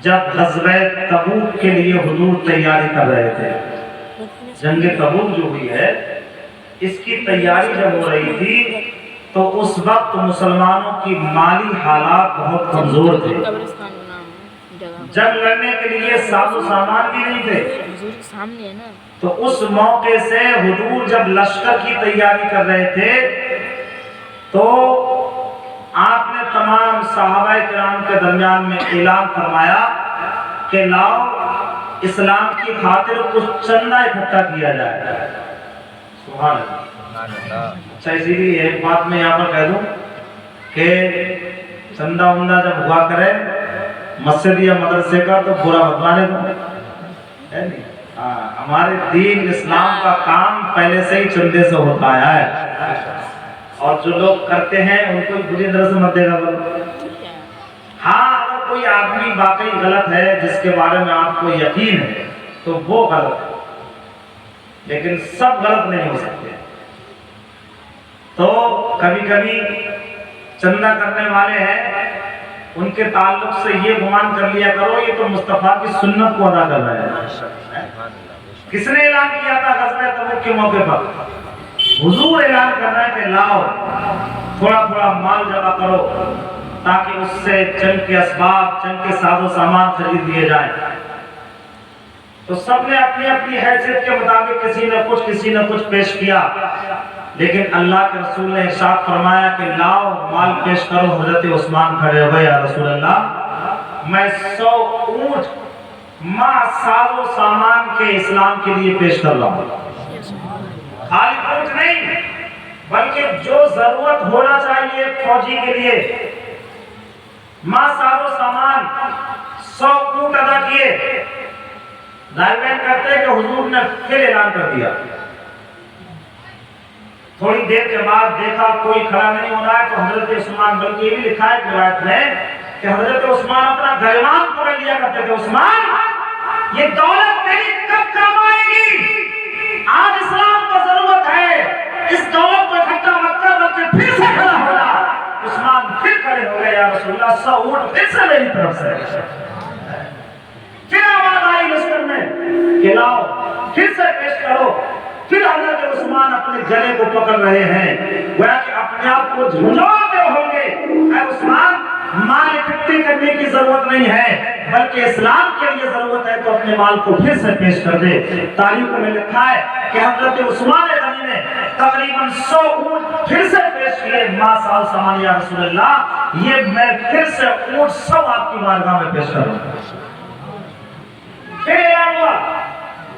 جب غزوہ تبوک کے لیے حضور تیاری کر رہے تھے، جنگ تبوک جو ہوئی ہے اس کی تیاری جب ہو رہی تھی تو اس وقت مسلمانوں کی مالی حالات بہت کمزور تھے، جنگ لڑنے کے لیے ساز و سامان بھی نہیں تھے، تو اس موقع سے حضور جب لشکر کی تیاری کر رہے تھے تو آپ نے تمام صحابہ کرام کے درمیان میں اعلان فرمایا کہ لاؤ اسلام کی خاطر کچھ چندہ اکٹھا کیا جائے، سبحان اللہ۔ اچھا اسی لیے ایک بات میں یہاں پر کہہ دوں کہ چندہ وندہ جب ہوا کرے مسجد یا مدرسے کا تو برا بدوانے دو، ہے نہیں؟ ہمارے دین اسلام کا کام پہلے سے ہی چندے سے ہوتا ہے، اور جو لوگ کرتے ہیں ان کو بری طرح سے مت دے گا بولو۔ ہاں اگر کوئی آدمی واقعی غلط ہے جس کے بارے میں آپ کو یقین ہے تو وہ غلط ہے، لیکن سب غلط نہیں ہو سکتے۔ تو کبھی کبھی چندہ کرنے والے ہیں ان کے تعلق سے یہ گمان کر لیا کرو یہ تو مصطفیٰ کی سنت کو ادا کر رہے ہیں۔ کس نے اعلان کیا تھا غزوہ تبوک کے موقع پر؟ حضور اعلان کر رہے ہیں کہ لاؤ تھوڑا تھوڑا مال جمع کرو تاکہ اس سے جنگ کے اسباب، جنگ کے ساز و سامان خرید لیے جائیں۔ تو سب نے اپنی اپنی حیثیت کے مطابق کسی نہ کچھ پیش کیا، لیکن اللہ کے رسول نے ارشاد فرمایا کہ لاؤ مال پیش کرو۔ حضرت عثمان کھڑے ہوئے، یا رسول اللہ میں 100 اونٹ مع ساز و سامان کے اسلام کے لیے پیش کر رہا ہوں، خالی اونٹ نہیں بلکہ جو ضرورت ہونا چاہیے فوجی کے لیے، مع ساز و سامان 100 اونٹ ادا کیے۔ دائرین کرتے ہیں کہ حضور نے پھر اعلان کر دیا، تھوڑی دیر کے بعد دیکھا کوئی کھڑا نہیں ہو رہا ہے تو حضرت عثمان، بلکہ یہ بھی لکھا ہے روایت میں کہ حضرت عثمان اپنا گریبان پکڑ لیا کرتے تھے، عثمان یہ دولت تیری کب کام آئے گی؟ آج اسلام کو ضرورت ہے، اس دولت کو اکٹھا مت کر بلکہ پھر سے کھڑا ہو جا۔ عثمان پھر کھڑے ہو گئے، یا رسول اللہ 100 اونٹ پھر سے میری طرف سے۔ پھر آواز آئی لشکر میں کہ لاؤ پھر سے پیش کرو۔ پھر حضرت عثمان اپنے گلے کو پکڑ رہے ہیں، گویا کہ اپنے آپ کو جھنجھوڑتے ہوں گے، اے عثمان مال اکٹھے کرنے کی ضرورت نہیں ہے بلکہ اسلام کے لیے ضرورت ہے تو اپنے مال کو پھر سے پیش کر دے۔ تاریخ میں لکھا ہے کہ حضرت عثمان غنی نے تقریباً 100 اونٹ پھر سے پیش کیے، مع سال سامان، یا رسول اللہ یہ میں پھر سے اونٹ 100 آپ کی بارگاہ میں پیش کروں۔ پھر اعلان ہوا،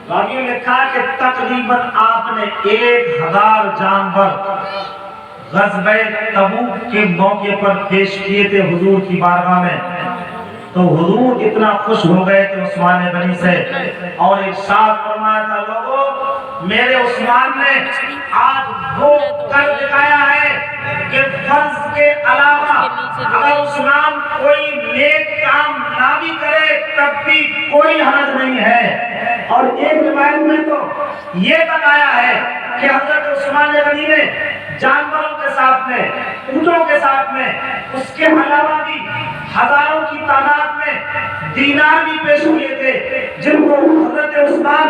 باقی لکھا ہے کہ تقریباً آپ نے 1000 جانور غزوہ تبوک کے موقع پر پیش کیے تھے حضور کی بارگاہ میں۔ تو حضور اتنا خوش ہو گئے تھے عثمان غنی سے اور ارشاد فرمایا تھا، لوگوں میرے عثمان نے آج وہ کر دکھایا ہے کہ فرض کے علاوہ اگر عثمان کوئی نیک کام نہ بھی کرے تب بھی کوئی حرج نہیں ہے۔ اور ایک روایت میں تو یہ بتایا ہے کہ حضرت عثمان غنی نے جانوروں کے ساتھ میں، اونٹوں کے ساتھ میں، اس کے علاوہ بھی ہزاروں کی تعداد میں دینار بھی پیش کیے تھے جن کو حضرت عثمان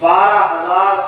12,000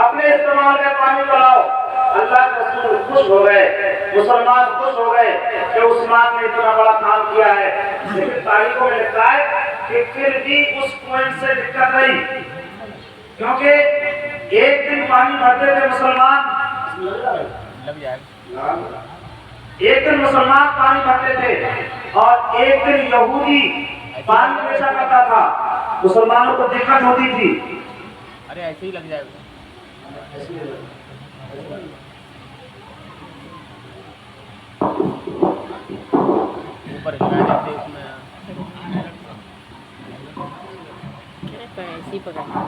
اپنے استعمال میں پانی کو لاؤ۔ اللہ کے رسول خوش ہو گئے، مسلمان خوش ہو گئے کہ عثمان نے اتنا بڑا کام کیا ہے۔ لیکن تاریخوں میں لکھا ہے کہ پھر بھی اس پوائنٹ سے دقت رہی، کیونکہ ایک دن پانی بھرتے تھے مسلمان، ایک دن مسلمان پانی بھرتے تھے اور ایک دن یہودی پانی پیشہ کرتا تھا، مسلمانوں کو دقت ہوتی تھی۔ ارے ایسے ہی لگ جائے گا اوپر لگا دیتے اس میں ایسی پکڑنا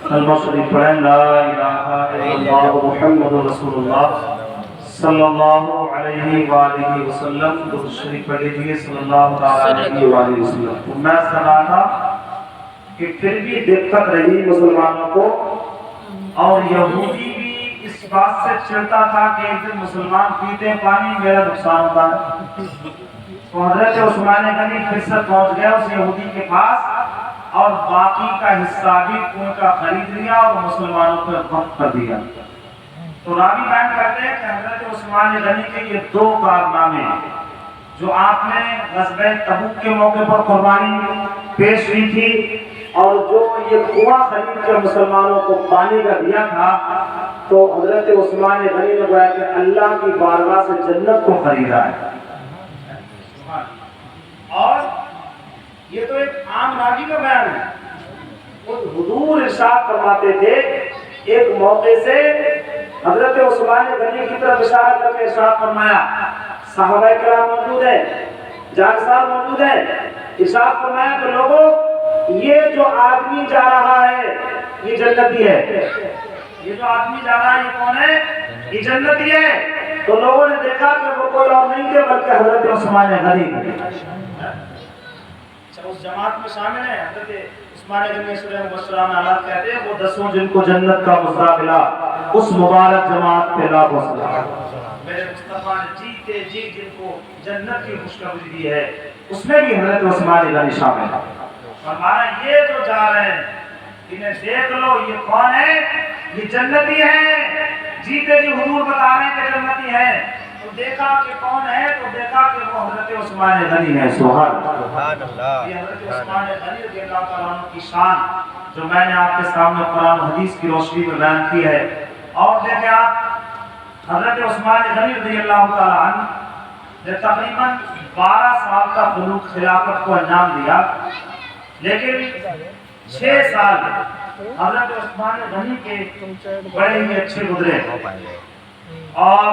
کلمہ شریف پڑھیں، لا الہ الا اللہ محمد رسول اللہ صلی اللہ علیہ وآلہ وسلم۔ درود شریف پڑھ لیجیے صلی اللہ علیہ وآلہ وسلم۔ میں سنا تھا کہ پھر بھی دقت رہی مسلمانوں کو، اور یہودی بھی اس بات سے چڑھتا تھا کہ ایک دن مسلمان پیتے پانی میرا نقصان ہوتا ہے۔ تو حضرت عثمان غنی پھر سے پہنچ گیا اس یہودی کے پاس اور باقی کا حصہ بھی ان کا خرید لیا اور مسلمانوں پر وقف کر دیا۔ تو راوی بیان کرتے ہیں کہ حضرت عثمان غنی کے یہ دو کارنامے جو آپ نے غزوہ تبوک کے موقع پر قربانی پیش ہوئی تھی، اور جو یہ کنواں خرید کر مسلمانوں کو پانی کا دیا تھا، تو حضرت عثمان غنی نے گویا کہ اللہ کی بارگاہ سے جنت کو خریدا ہے۔ اور یہ تو ایک عام راوی کا بیان ہے، خود حضور ارشاد فرماتے تھے ایک موقع سے حضرت عثمان غنی کی طرف اشارہ کر کے ارشاد فرمایا، صحابہ کرام موجود ہیں، جان صاحب موجود ہیں، ارشاد فرمایا کہ لوگوں یہ جو آدمی جا رہا ہے یہ جنتی ہے، یہ جو آدمی جا رہا ہے یہ کون ہے؟ یہ جنتی ہے۔ تو لوگوں نے دیکھا کہ وہ کوئی اور نہیں تھے بلکہ حضرت عثمان غنی تھے۔ اس جماعت میں شامل ہیں حضرت عثمان غنی سورہ مبشرہ میں اللہ کہتے ہیں وہ 10 جن کو جنت کا مزہ ملا، اس مبارک جماعت پہ لاکھوں سلام۔ میرے مصطفیٰ نے جیتے جی جن کو جنت کی خوشخبری دی ہے، اس میں بھی حضرت عثمان غنی شامل ہے۔ فرمایا یہ جو جا رہے ہیں انہیں دیکھ لو یہ کون ہے؟ یہ جنتی ہے۔ جیتے جی حضور بتا رہے ہیں کہ جنتی ہے، تو دیکھا کہ کون ہے؟ تو دیکھا کہ وہ حضرت عثمان غنی ہے۔ سبحان اللہ۔ یہ حضرت عثمان غنی رضی اللہ تعالیٰ عنہ کی شان جو میں نے آپ کے سامنے قرآن و حدیث کی روشنی میں بیان کی ہے۔ اور دیکھیں آپ حضرت عثمان غنی رضی اللہ تعالیٰ عنہ نے تقریباً 12 سال کا بلوغ خلافت کو انجام دیا، لیکن 6 سال حضرت عثمان غنی کے بڑے ہی اچھے گزرے اور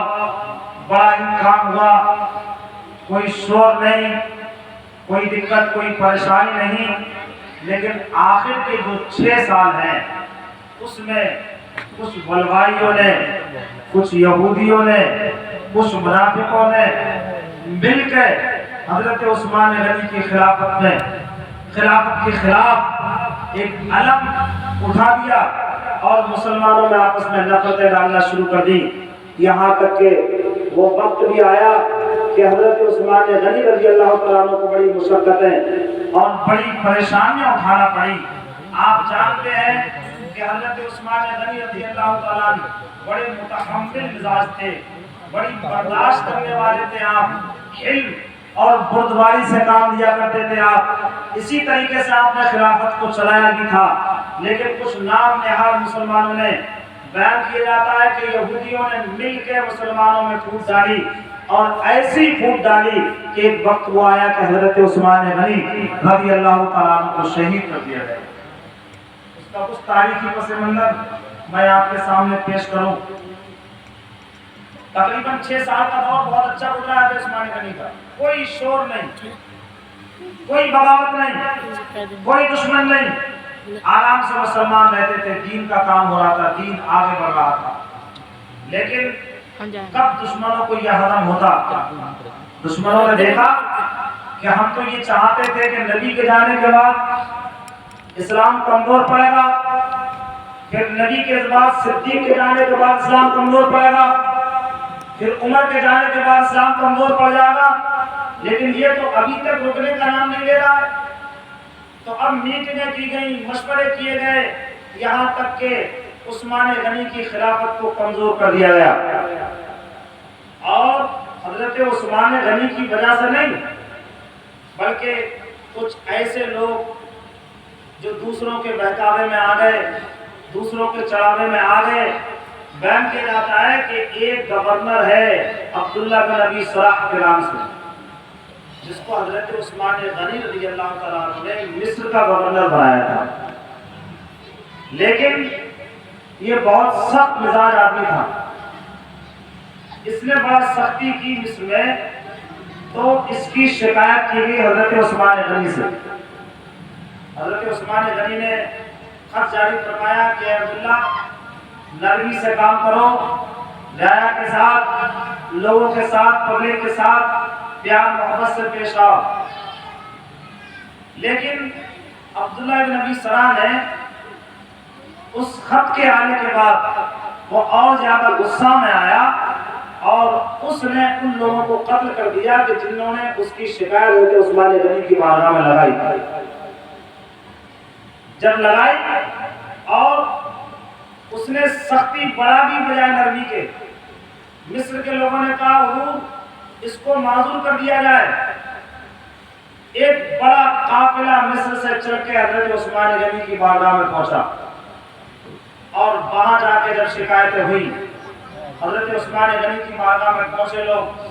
بڑا ہی کام ہوا، کوئی شور نہیں، کوئی دقت، کوئی پریشانی نہیں۔ لیکن آخر کے جو 6 سال ہیں اس میں کچھ بلوائیوں نے، کچھ یہودیوں نے، کچھ منافقوں نے مل کے حضرت عثمان غنی کی خلافت میں خلافت کے خلاف ایک علم اٹھا دیا اور مسلمانوں میں آپس میں نفرتیں ڈالنا شروع کر دی۔ یہاں تک کہ وہ وقت بھی آیا کہ حضرت عثمان غنی رضی اللہ تعالیٰ عنہ کو بڑی مشقتیں اور بڑی پریشانیاں اٹھانا پڑی۔ آپ جانتے ہیں کہ حضرت عثمان غنی رضی اللہ تعالیٰ عنہ بڑے متحمل مزاج تھے، بڑی برداشت کرنے والے تھے۔ آپ علم اور بردباری سے کام لیا کرتے تھے۔ آپ اسی طریقے سے آپ نے خلافت کو چلایا بھی تھا، لیکن کچھ نام نہاد مسلمانوں نے بیان کیا جاتا ہے کہ یہودیوں نے مل کے مسلمانوں میں پھوٹ ڈالی، اور ایسی پھوٹ ڈالی کہ ایک وقت وہ آیا کہ حضرت عثمان غنی رضی اللہ تعالیٰ عنہ کو شہید کر دیا گیا۔ اس کا کچھ تاریخی پس منظر میں آپ کے سامنے پیش کروں۔ تقریباً 6 سال کا دور بہت اچھا گزرا ہے عثمان غنی کا، کوئی شور نہیں، کوئی بغاوت نہیں، کوئی دشمن نہیں، آرام سے مسلمان رہتے تھے، دین کا کام ہو رہا تھا، دین آگے بڑھ رہا تھا۔ لیکن ہم جائیں گے کب دشمنوں کو یہ ہضم ہوتا؟ دشمنوں نے دیکھا کہ ہم تو یہ چاہتے تھے کہ نبی کے جانے کے بعد اسلام کمزور پڑے گا، پھر نبی کے بعد صدیق کے جانے کے بعد اسلام کمزور پڑے گا، پھر عمر کے جانے کے بعد اسلام کمزور پڑ جائے گا، لیکن یہ تو ابھی تک رکنے کا نام نہیں لے رہا ہے۔ تو اب میٹنگیں کی گئیں، مشورے کیے گئے، یہاں تک کہ عثمان غنی کی خلافت کو کمزور کر دیا گیا۔ اور حضرت عثمان غنی کی وجہ سے نہیں، بلکہ کچھ ایسے لوگ جو دوسروں کے بہکاوے میں آ گئے، دوسروں کے چڑھاوے میں آ گئے۔ بیان کیا جاتا ہے کہ ایک گورنر ہے عبداللہ بن ابی سراح کے نام سے، جس کو حضرت عثمان غنی رضی اللہ تعالیٰ عنہ نے مصر کا گورنر بنایا تھا، لیکن یہ بہت سخت مزاج آدمی تھا۔ اس نے بڑا سختی کی مصر میں، تو اس کی شکایت کی گئی حضرت عثمان غنی سے۔ حضرت عثمان غنی نے خط جاری فرمایا کہ عبداللہ نرمی سے کام کرو، رعایا کے ساتھ، لوگوں کے ساتھ، پبلک کے ساتھ پیار محبت سے پیش آؤ۔ لیکن عبداللہ بن ابی سراح نے اس خط کے آنے کے بعد وہ اور زیادہ غصہ میں آیا اور اس نے ان لوگوں کو قتل کر دیا کہ جنہوں نے اس کی شکایت حضرت عثمان غنی کی بارگاہ میں لگائی۔ جب لگائی اور اس نے سختی بڑھا دی بجائے نرمی کے، مصر کے لوگوں نے کہا حضور اس کو معزول کر دیا جائے۔ ایک بڑا قافلہ مصر سے چل کے حضرت عثمان غنی کی بارگاہ میں پہنچا، اور وہاں جا کے جب شکایتیں ہوئی، حضرت عثمان غنی کی بارگاہ میں پہنچے لوگ،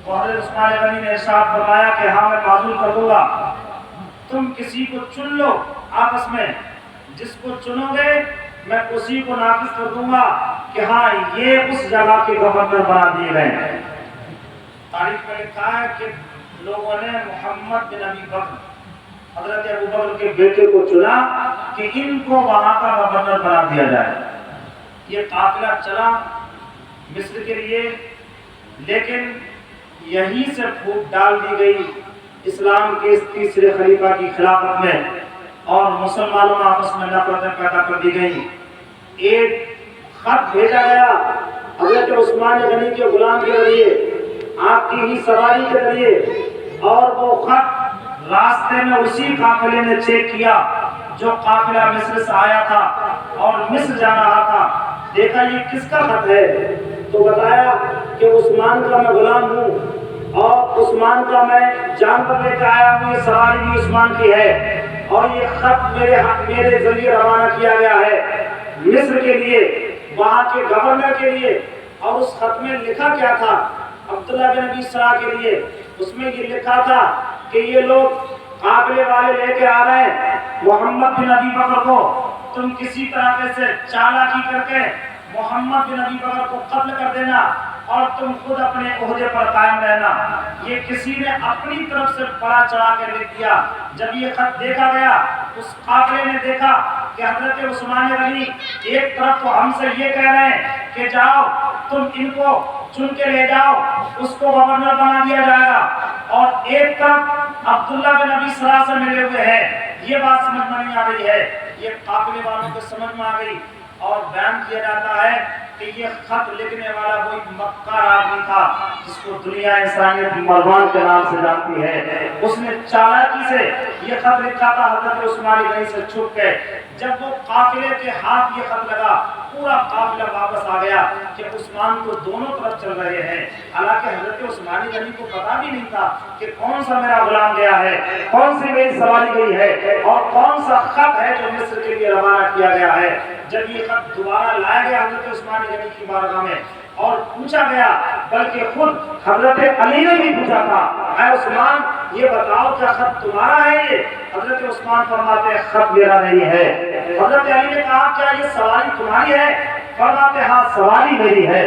تو حضرت عثمان غنی نے ارشاد فرمایا کہ ہاں میں معزول کر دوں گا، تم کسی کو چن لو آپس میں، جس کو چنو گے میں اسی کو نافذ کر دوں گا کہ ہاں یہ اس جگہ کے گورنر بنا دیے گئے۔ تاریخ میں لکھا ہے کہ لوگوں نے محمد بن ابی بکر، حضرت ابو بکر کے بیٹے کو چنا کہ ان کو وہاں کا گورنر بنا دیا جائے۔ یہ قافلہ چلا مصر کے لیے، لیکن یہیں سے پھوٹ ڈال دی گئی اسلام کے اس تیسرے خلیفہ کی خلافت میں، اور مسلمانوں میں آپس میں نفرتیں پیدا کر دی گئی۔ ایک خط بھیجا گیا حضرت عثمان غنی کے غلام کے ذریعے، آپ کی ہی سواری کے ذریعے، اور وہ خط راستے میں اسی قافلے نے چیک کیا جو قافلہ مصر سے آیا تھا اور مصر جا رہا تھا۔ دیکھا یہ کس کا خط ہے، تو بتایا کہ عثمان کا میں غلام ہوں، اور عثمان کا میں جانور لے کے آیا ہوں، یہ سواری بھی عثمان کی ہے، اور یہ خط میرے ذریعے روانہ کیا گیا ہے مصر کے لیے، وہاں کے گورنر کے لیے۔ اور اس خط میں لکھا کیا تھا عبداللہ بن ابی سراح کے لیے؟ اس میں یہ لکھا تھا کہ یہ لوگ قافلے والے لے کے آ رہے ہیں محمد بن ابی بکر کو، تم کسی طرح سے چالاکی کر کے محمد بن ابی بکر کو قتل کر دینا، اور تم خود اپنے عہدے پر قائم رہنا۔ یہ کسی نے اپنی طرف سے بڑا چڑھا کے لکھ دیا۔ جب یہ خط دیکھا گیا، اس قافلے نے دیکھا کہ حضرت عثمان غنی ایک طرف تو ہم سے یہ کہہ رہے ہیں کہ جاؤ تم ان کو چن کے لے جاؤ، اس کو گورنر بنا دیا جائے گا، اور ایک طرف عبداللہ بن ابی سراح سے ملے ہوئے ہیں۔ یہ بات سمجھ میں نہیں آ رہی ہے، یہ قافلے والوں کو سمجھ میں آ گئی، اور بیان کیا جاتا ہے کہ یہ خط لکھنے والا وہی مکار آدمی تھا جس کو دنیا انسانیت مروان کے نام سے جانتی ہے۔ اس نے چالاکی سے یہ خط لکھا تھا حضرت عثمان غنی سے چھپ کے۔ جب وہ قافلے کے ہاتھ یہ خط لگا، پورا قافلہ واپس آ گیا کہ عثمان تو دونوں طرف چل رہے ہیں۔ حالانکہ حضرت عثمان غنی کو پتا بھی نہیں تھا کہ کون سا میرا غلام گیا ہے، کون سی میری سواری گئی ہے، اور کون سا خط ہے جو مصر کے لیے روانہ کیا گیا ہے۔ جب یہ خط دوبارہ لایا گیا حضرت عثمان غنی کی بارگاہ میں اور پوچھا گیا، بلکہ خود حضرت علی نے بھی پوچھا تھا، اے عثمان یہ بتاؤ کیا خط تمہارا ہے؟ یہ حضرت عثمان فرماتے ہیں خط میرا نہیں ہے۔ حضرت علی نے کہا کیا یہ سواری تمہاری ہے؟ فرماتے ہاں سواری میری ہے.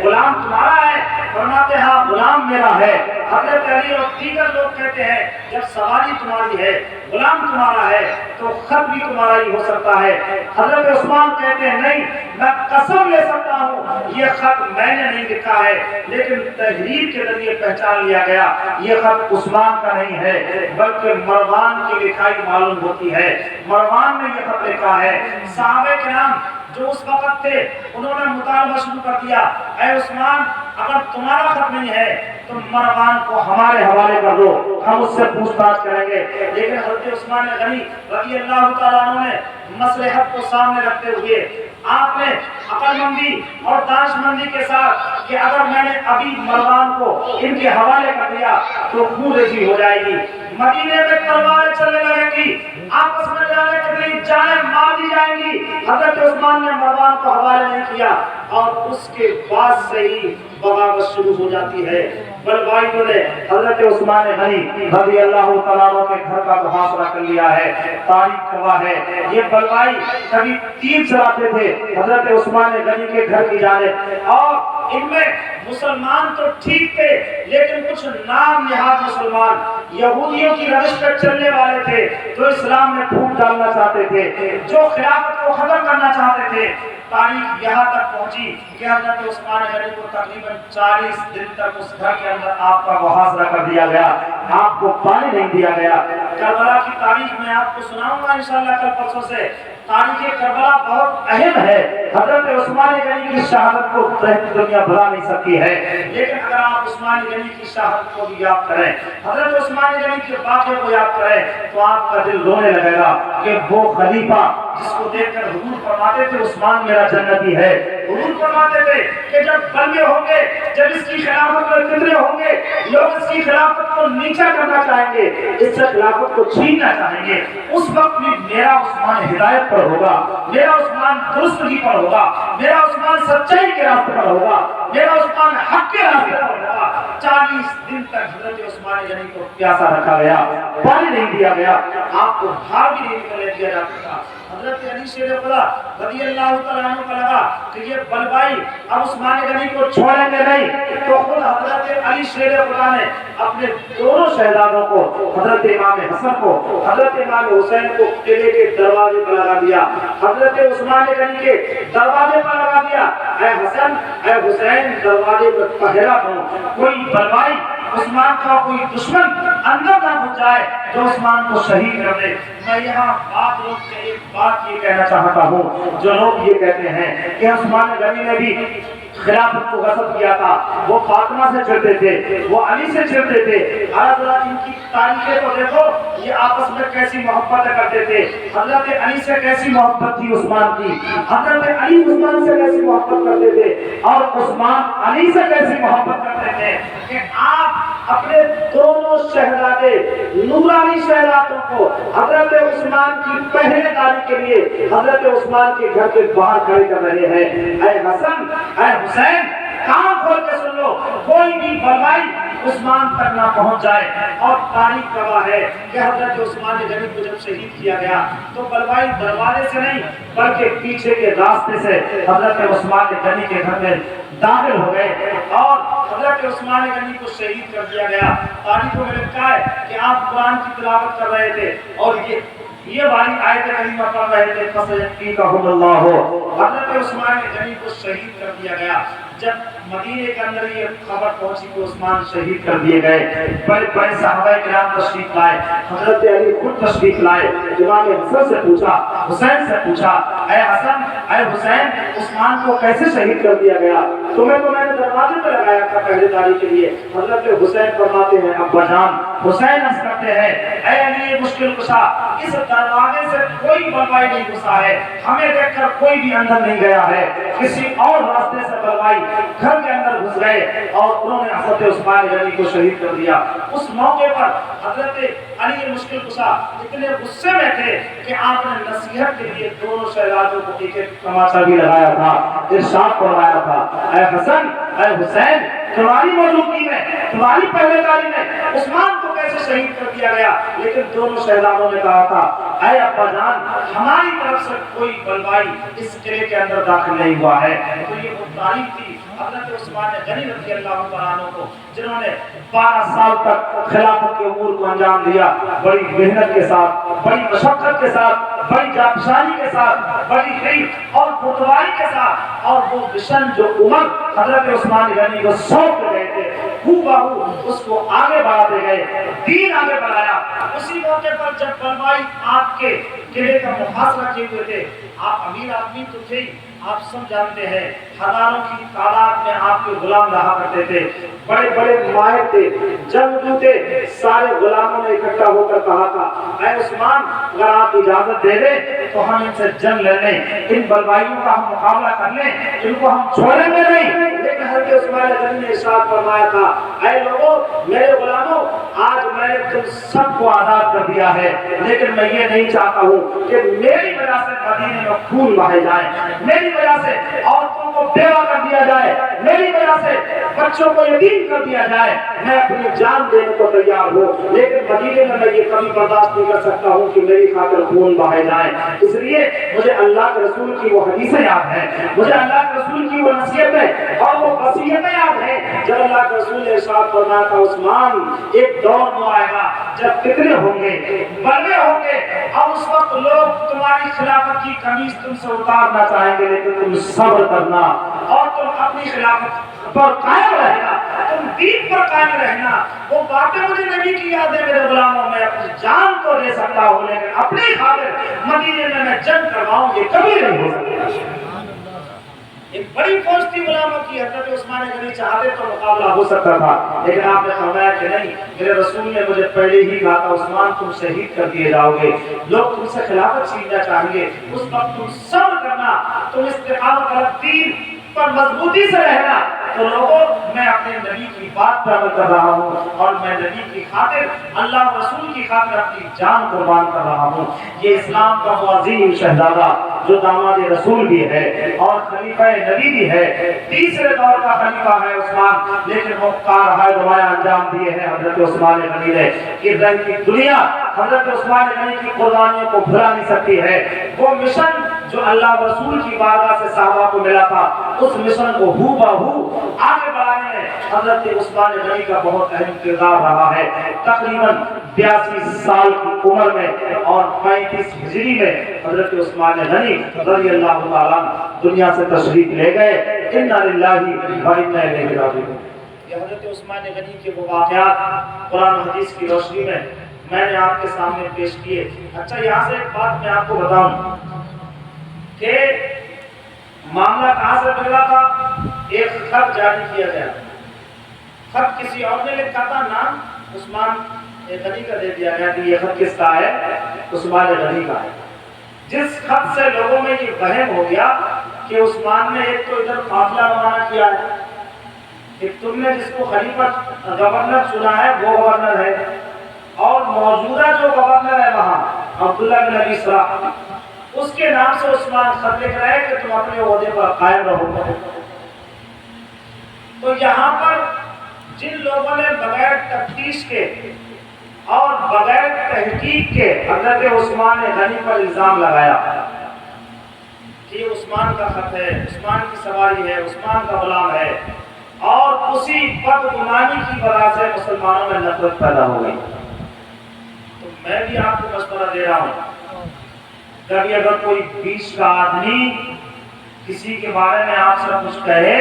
غلام تمہارا ہے؟ فرماتے ہاں غلام میرا ہے. حضرت علی اور دیگر لوگ کہتے ہیں جب سواری تمہاری ہے، غلام تمہارا ہے، تو خط بھی تمہارا ہی ہو سکتا ہے. حضرت عثمان کہتے ہیں نہیں، میں قسم لے سکتا ہوں یہ خط میں نے نہیں لکھا ہے، لیکن تحریر کے ذریعے پہچان لیا گیا یہ خط عثمان کا نہیں ہے بلکہ مروان کی لکھائی معلوم ہوتی ہے. مروان نے یہ خط لکھا ہے. صحابہ کرام جو اس وقت تھے انہوں نے مطالبہ شروع کر دیا، اے عثمان اگر تمہارا خط نہیں ہے تو مروان کو ہمارے حوالے کر دو، ہم اس سے پوچھ تاچھ کریں گے. لیکن حضرت عثمان غنی رضی اللہ تعالیٰ عنہ نے مصلحت کو سامنے رکھتے ہوئے آپ نے عقل مندی اور دانش مندی کے ساتھ کہ اگر میں نے ابھی مروان کو ان کے حوالے کر دیا تو خون ریزی ہو جائے گی، مدینے میں تلواریں چلنے لگیں گی، آپس میں جانے کتنی جانیں مار دی جائیں گی. حضرت عثمان نے مروان کو حوالے نہیں کیا اور اس کے بعد سے ہی بغاوت شروع ہو جاتی ہے. بلبائیوں نے حضرت عثمان غنی رضی اللہ تعالیٰ عنہ کے گھر کا محاصرہ کر لیا ہے. تاریخ گواہ ہے یہ بلبائی کبھی تیر چلاتے تھے حضرت عثمان غنی کے گھر کی جانب، اور ان میں مسلمان تو ٹھیک تھے لیکن کچھ نام نہاد مسلمان یہودیوں کی روش پر چلنے والے تھے جو اسلام میں پھوٹ ڈالنا چاہتے تھے، جو خلافت کو ختم کرنا چاہتے تھے. تاریخ یہاں تک پہنچی کہ حضرت عثمان غنی کو تقریباً 40 دن تک اس گھر کے اندر آپ کا محاصرہ کر دیا گیا، آپ کو پانی نہیں دیا گیا. کربلا کی تاریخ میں آپ کو سناؤں گا انشاءاللہ کل پرسوں سے. تاریخ کربلا بہت اہم ہے. حضرت عثمان غنی کی شہادت کو دنیا بھلا نہیں سکتی ہے، لیکن اگر آپ عثمان غنی کی شہادت کو بھی یاد کریں، حضرت عثمان غنی کے واقعے کو یاد کریں، تو آپ کا دل رونے لگے گا کہ وہ خلیفہ جس کو دیکھ کر حضور فرماتے تھے عثمان میرا جنتی ہے، حضور فرماتے تھے کہ جب بلوے ہوں گے، جب اس کی خلافت پر فتنے ہوں گے، لوگ اس کی خلافت کو نیچا کرنا چاہیں گے، اس سے خلافت کو چھیننا چاہیں گے، اس وقت بھی میرا عثمان ہدایت پر ہوگا، میرا عثمان درستگی پر ہوگا، میرا عثمان سچائی کے راستے پر ہوگا، میرا عثمان حق کے راستے پر ہوگا. 40 دن تک حضرت عثمان غنی کو پیاسا رکھا گیا، پانی نہیں دیا گیا، آپ کو باہر بھی نہیں نکلنے دیا جاتا تھا. حضرت علی شیر خدا رضی اللہ تعالیٰ عنہ کو لگا کہ یہ بلبائی اب عثمان غنی کو چھوڑیں گے نہیں، تو خود حضرت علی شیر خدا نے اپنے دونوں شہزادوں کو، حضرت امام حسن کو، حضرت امام حسین کو قلعے کے دروازے پر لگا دیا، حضرت عثمان غنی کے دروازے پر لگا دیا، اے حسن اے حسین دروازے پر پہرا دو، کوئی بلبائی عثمان کا کوئی دشمن اندر نہ گھس جائے جو عثمان کو شہید کر دے. میں یہاں ایک بات یہ کہنا چاہتا ہوں، جو لوگ یہ کہتے ہیں کہ عثمان غنی نے بھی خلافت کو غصب کیا تھا، وہ فاطمہ سے چڑھتے تھے، وہ علی سے چڑھتے تھے. حضرت ان کی تاریخیں کو دیکھو، یہ آپس میں کیسی محبت کرتے تھے. حضرت علی سے کیسی محبت تھی عثمان کی، حضرت علی عثمان سے کیسی محبت کرتے تھے، اور عثمان علی سے کیسی محبت کرتے تھے کہ آپ اپنے دونوں شہزادے نورانی شہزادوں کو حضرت عثمان کی پہرے داری کے لیے حضرت عثمان کے گھر کے باہر کھڑے کر رہے ہیں. اے حسن اے حسین کان کھول کے سن لو، کوئی بھی بلوائی عثمان تک نہ پہنچ جائے. اور تاریخ گواہ ہے کہ حضرت عثمان غنی کو جب شہید کیا گیا تو بلوائی دروازے سے نہیں بلکہ پیچھے کے راستے سے حضرت عثمان غنی کے گھر میں داخل ہو گئے اور حضرت عثمان غنی کو شہید کر دیا گیا. تاریخوں میں لکھا ہے کہ آپ قرآن کی تلاوت کر رہے تھے اور یہ والی آیت کریمہ پڑھ رہے تھے، فَسَيَكْفِيكَهُمُ اللَّهُ. حضرت عثمان غنی کو شہید کر دیا گیا. جب مدینے کے اندر یہ خبر پہنچی کہ عثمان شہید کر دیے گئے، بڑے بڑے صحابہ کرام تشریف لائے، حضرت علی خود تشریف لائے. امام حسن سے پوچھا، حسین سے پوچھا، اے حسن اے حسین عثمان کو کیسے شہید کر دیا گیا؟ تمہیں تو میں نے دروازے پہ لگایا تھا پہرے داری کے لیے. حضرت حسین فرماتے ہیں ابا جان. حسین عرض کرتے ہیں اے علی مشکل کشا، اس دروازے سے کوئی بلوائی نہیں گھسا ہے، ہمیں دیکھ کر کوئی بھی اندر نہیں گیا ہے، کسی اور راستے سے بلوائی گھر کے اندر گھس گئے اور انہوں نے حضرت عثمان غنی کو شہید کر دیا. اس موقع پر حضرت علی مشکل کشا اتنے غصے میں تھے کہ آپ نے نصیحت کے لیے دونوں شہزادوں کو ایک ایک تماچا بھی لگایا تھا، ارشاد فرمایا تھا اے حسن اے حسین تمہاری موجودگی میں، تمہاری پہرے داری میں عثمان کو کیسے شہید کر دیا گیا؟ لیکن دونوں شہزادوں نے کہا تھا اے ابا جان ہماری طرف سے کوئی بلوائی اس قلعے کے اندر داخل نہیں ہوا ہے۔ تو یہ وہ تعریف تھی حضرت عثمان غنی رضی اللہ عنہ کو، جنہوں نے 12 سال تک خلافت کے امور کو انجام دیا، بڑی محنت کے ساتھ، بڑی مشقت کے ساتھ، بڑی جانشانی کے ساتھ، بڑی غیرت اور بردباری کے ساتھ، اور وہ مشن جو عمر حضرت عثمان غنی کو سونپ گئے تھے ہو بہو اس کو آگے بڑھاتے گئے، دین آگے بڑھایا۔ اسی موقع پر جب بلوائی آپ کے قلعے کا محاصرہ کیے ہوئے تھے، آپ امیر آدمی تو تھے، آپ سب جانتے ہیں، ہزاروں کی تعداد میں آپ کے غلام رہا کرتے تھے، بڑے بڑے ماہر تھے، جنگجو تھے۔ سارے غلاموں نے اکٹھا ہو کر کہا تھا اے عثمان اگر آپ اجازت دے دیں تو ہم ان سے جنگ لڑ لیں، ان بلوائیوں کا ہم مقابلہ کر لیں، ان کو ہم چھوڑیں گے نہیں۔ لیکن حضرت عثمان غنی نے ارشاد فرمایا تھا اے لوگوں میرے غلاموں، آج میں نے تم سب کو آزاد کر دیا ہے، لیکن میں یہ نہیں چاہتا ہوں کہ میری وجہ سے مدینے میں خون بہے جائے، میری وجہ سے عورتوں کو بیوہ کر دیا جائے، میری وجہ سے بچوں کو یتیم کر دیا جائے۔ میں اپنی جان دینے کو تیار ہوں، لیکن مدینے میں یہ کبھی برداشت نہیں کر سکتا ہوں کہ میری خاطر خون بہائے جائے۔ اس لیے مجھے اللہ کے رسول کی وہ حدیثیں یاد ہیں، مجھے اللہ کے رسول کی وہ نصیحتیں اور وہ وصیتیں یاد ہیں جب اللہ کے رسول نے ارشاد فرمایا تھا عثمان ایک دور وہ آئے گا جب فتنے ہوں گے، بلوے ہوں گے، اور اس وقت لوگ تمہاری خلافت کی قمیص تم سے اتارنا چاہیں گے، لیکن تم صبر کرنا اور تم اپنی خلافت پر قائم رہنا، تم دین پر قائم رہنا۔ وہ باتیں مجھے نبی کی یاد ہے میرے غلاموں، میں اپنی جان تو دے سکتا ہوں لیکن اپنی خاطر مدینے میں جنگ کرواؤں یہ کبھی نہیں ہو سکتا۔ ایک بڑی فوج تھی غلاموں کی، حضرت عثمان غنی چاہتے تو مقابلہ ہو سکتا تھا، لیکن آپ نے فرمایا کہ نہیں، میرے رسول نے مجھے پہلے ہی کہا تھا عثمان تم شہید کر دیے جاؤ گے، لوگ تم سے خلافت چھیننا چاہیں گے، اس وقت تم صبر کرنا، تم استقامت اور دین پر مضبوطی سے رہنا۔ تو لوگوں میں اپنے نبی کی بات پر عمل کر رہا ہوں اور میں نبی کی خاطر، اللہ و رسول کی خاطر اپنی جان قربان کر رہا ہوں۔ یہ اسلام کا وہ عظیم شہزادہ جو داماد رسول بھی ہے اور خلیفہ نبی بھی ہے، تیسرے دور کا خلیفہ ہے عثمان، لیکن وہ کارہائے نمایاں انجام دیے ہیں حضرت عثمان غنی نے کہ رنگ کی دنیا حضرت عثمان غنی کی قربانیوں کو بھلا نہیں سکتی ہے۔ وہ مشن جو اللہ رسول کی بارگاہ سے صحابہ کو ملا تھا، اس مشن کو ہو بہو آگے بڑھانے میں حضرت عثمان غنی کا بہت اہم کردار رہا ہے۔ تقریباً 82 سال کی عمر میں اور 35 ہجری میں حضرت عثمان غنی رضی اللہ تعالیٰ دنیا سے تشریف لے گئے۔ انا للہ و انا الیہ راجعون۔ یہ حضرت عثمان غنی کے وہ واقعات قرآن و حدیث کی روشنی میں نے آپ کے سامنے پیش کیے۔ اچھا یہاں سے ایک بات میں آپ کو بتاؤں کہ معاملہ کہاں سے نکلا تھا؟ ایک خط جاری کیا گیا، خط کسی اور نے لکھا تھا، نام عثمان غنی کا دے دیا گیا کہ یہ خط کس کا ہے؟ عثمان غنی کا ہے۔ جس خط سے لوگوں میں یہ وہم ہو گیا کہ عثمان نے ایک تو ادھر قافلہ روانہ کیا ہے کہ تم نے جس کو خلیفہ گورنر چنا ہے وہ گورنر ہے، اور موجودہ جو گورنر ہے وہاں عبداللہ بن ابی سرح، اس کے نام سے عثمان خط لکھ رہا ہے کہ تم اپنے عہدے پر قائم رہو۔ تو یہاں پر جن لوگوں نے بغیر تفتیش کے اور بغیر تحقیق کے حضرت عثمان غنی پر الزام لگایا کہ یہ عثمان کا خط ہے، عثمان کی سواری ہے، عثمان کا غلام ہے، اور اسی بدگمانی کی وجہ سے مسلمانوں میں نفرت پیدا ہو گئی۔ تو میں بھی آپ کو مشورہ دے رہا ہوں، کبھی اگر کوئی بیچ کا آدمی کسی کے بارے میں آپ سے کچھ کہے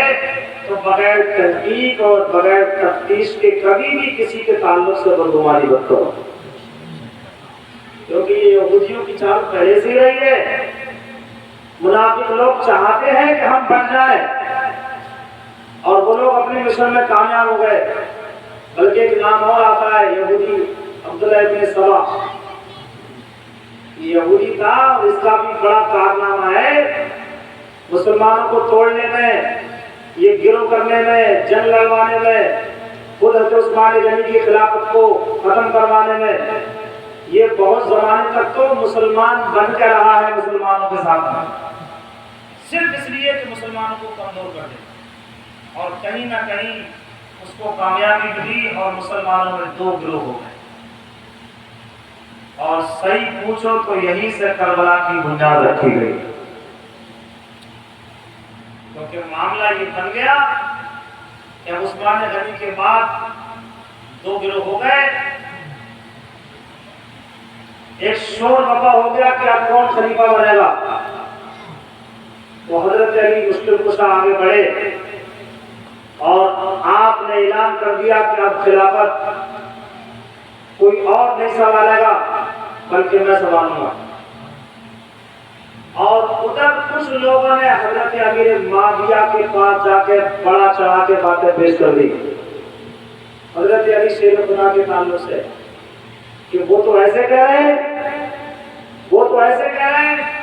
تو بغیر تحقیق اور بغیر تفتیش کے کبھی بھی کسی کے تعلق سے بدگمانی مت کرو، کیونکہ یہ یہودیوں کی چال پہلے سے رہی ہے۔ منافق لوگ چاہتے ہیں کہ ہم بن جائیں، اور وہ لوگ اپنے مشن میں کامیاب ہو گئے۔ بلکہ ایک نام اور آتا ہے یہودی عبداللہ بن سبا، یہودی تھا، اور اس کا بھی بڑا کارنامہ ہے مسلمانوں کو توڑنے میں، یہ گروہ کرنے میں، جنگ لڑوانے میں، خود حضرت عثمان غنی کی خلافت کو ختم کروانے میں۔ یہ بہت زمانے تک تو مسلمان بن کے رہا ہے مسلمانوں کے ساتھ میں، صرف اس لیے کہ مسلمانوں کو کمزور کر دے، اور کہیں نہ کہیں اس کو کامیابی ملی اور مسلمانوں میں دو گروہ ہو گئے۔ اور صحیح پوچھو تو یہی سے کربلا کی بنیاد رکھی گئی، کیونکہ معاملہ یہ بن گیا کہ عثمان غنی کے بعد دو گروہ ہو گئے، ایک شور بپا ہو گیا کہ اب کون خلیفہ بنے گا، تو حضرت علی مشکل کشا آگے بڑھے اور آپ نے اعلان کر دیا کہ اب خلافت کوئی اور نہیں سنبھالے گا بلکہ میں سنبھالوں گا۔ اور ادھر کچھ لوگوں نے حضرت امیر معاویہ کے پاس جا کے بڑا چڑھا کے باتیں پیش کر دی حضرت علی شیر خدا کے تعلق سے، کہ وہ تو ایسے کہہ رہے ہیں، وہ تو ایسے کہہ رہے ہیں۔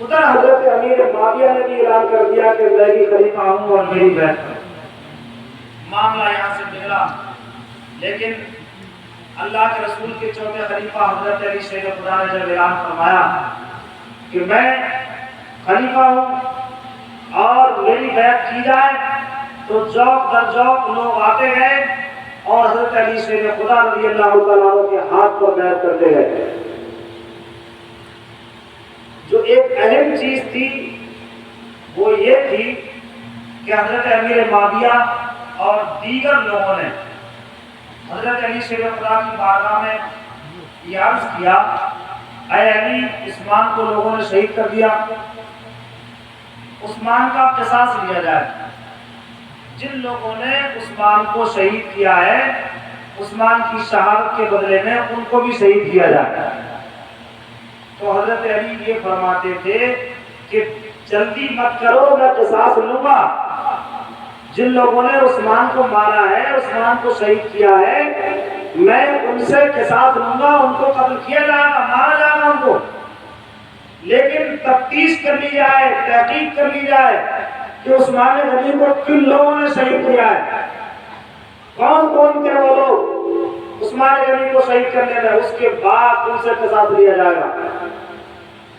ادھر حضرت امیر معاویہ نے بھی اعلان کر دیا کہ میں بھی خلیفہ ہوں اور میری بیعت ہے۔ معاملہ یہاں سے بگڑا، لیکن اللہ کے رسول کے چوتھے خلیفہ حضرت علی شیر خدا نے جب اعلان فرمایا کہ میں خلیفہ ہوں اور میری بیعت کی جائے، تو جوق در جوق لوگ آتے گئے اور حضرت علی شیر خدا رضی اللہ تعالیٰ عنہ کے ہاتھ پر بیعت کرتے گئے۔ جو ایک اہم چیز تھی وہ یہ تھی کہ حضرت امیر معاویہ اور دیگر لوگوں نے حضرت علی شیر خدا کی بارگاہ میں یہ عرض کیا، اے علی، عثمان کو لوگوں نے شہید کر دیا، عثمان کا قصاص لیا جائے۔ جن لوگوں نے عثمان کو شہید کیا ہے، عثمان کی شہادت کے بدلے میں ان کو بھی شہید کیا جائے۔ تو حضرت علی یہ فرماتے تھے کہ جلدی مت کرو، میں قصاص لوں گا۔ جن لوگوں نے عثمان کو مارا ہے، عثمان کو شہید کیا ہے، میں ان سے قصاص لوں گا، ان کو قتل کیا جائے گا، مارا جائے گا ان کو، لیکن تفتیش کر لی جائے، تحقیق کر لی جائے کہ عثمان غنی کو کن لوگوں نے شہید کیا ہے، کون کون کے وہ لوگ عثمان غنی کو شہید کرنے میں، اس کے بعد ان سے قصاص لیا جائے گا۔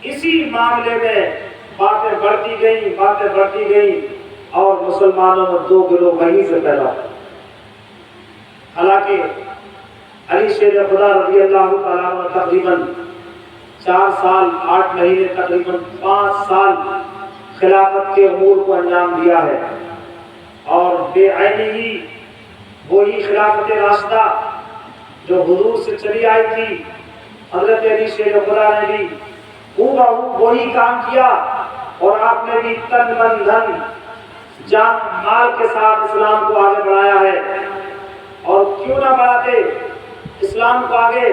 اسی معاملے میں باتیں بڑھتی گئیں اور مسلمانوں میں دو گروہ وہیں سے پیدا ہوئے۔ حالانکہ علی شیر خدا رضی اللہ تعالیٰ عنہ تقریباً 4 سال 8 مہینے، تقریباً 5 سال خلافت کے امور کو انجام دیا ہے، اور بے عینی ہی وہی خلافت راشدہ جو حضور سے چلی آئی تھی، حضرت علی شیر خدا نے بھی وہی کام کیا، اور آپ نے بھی تن من دھن جان مال کے ساتھ اسلام کو آگے بڑھایا ہے۔ اور کیوں نہ بڑھاتے اسلام کو آگے،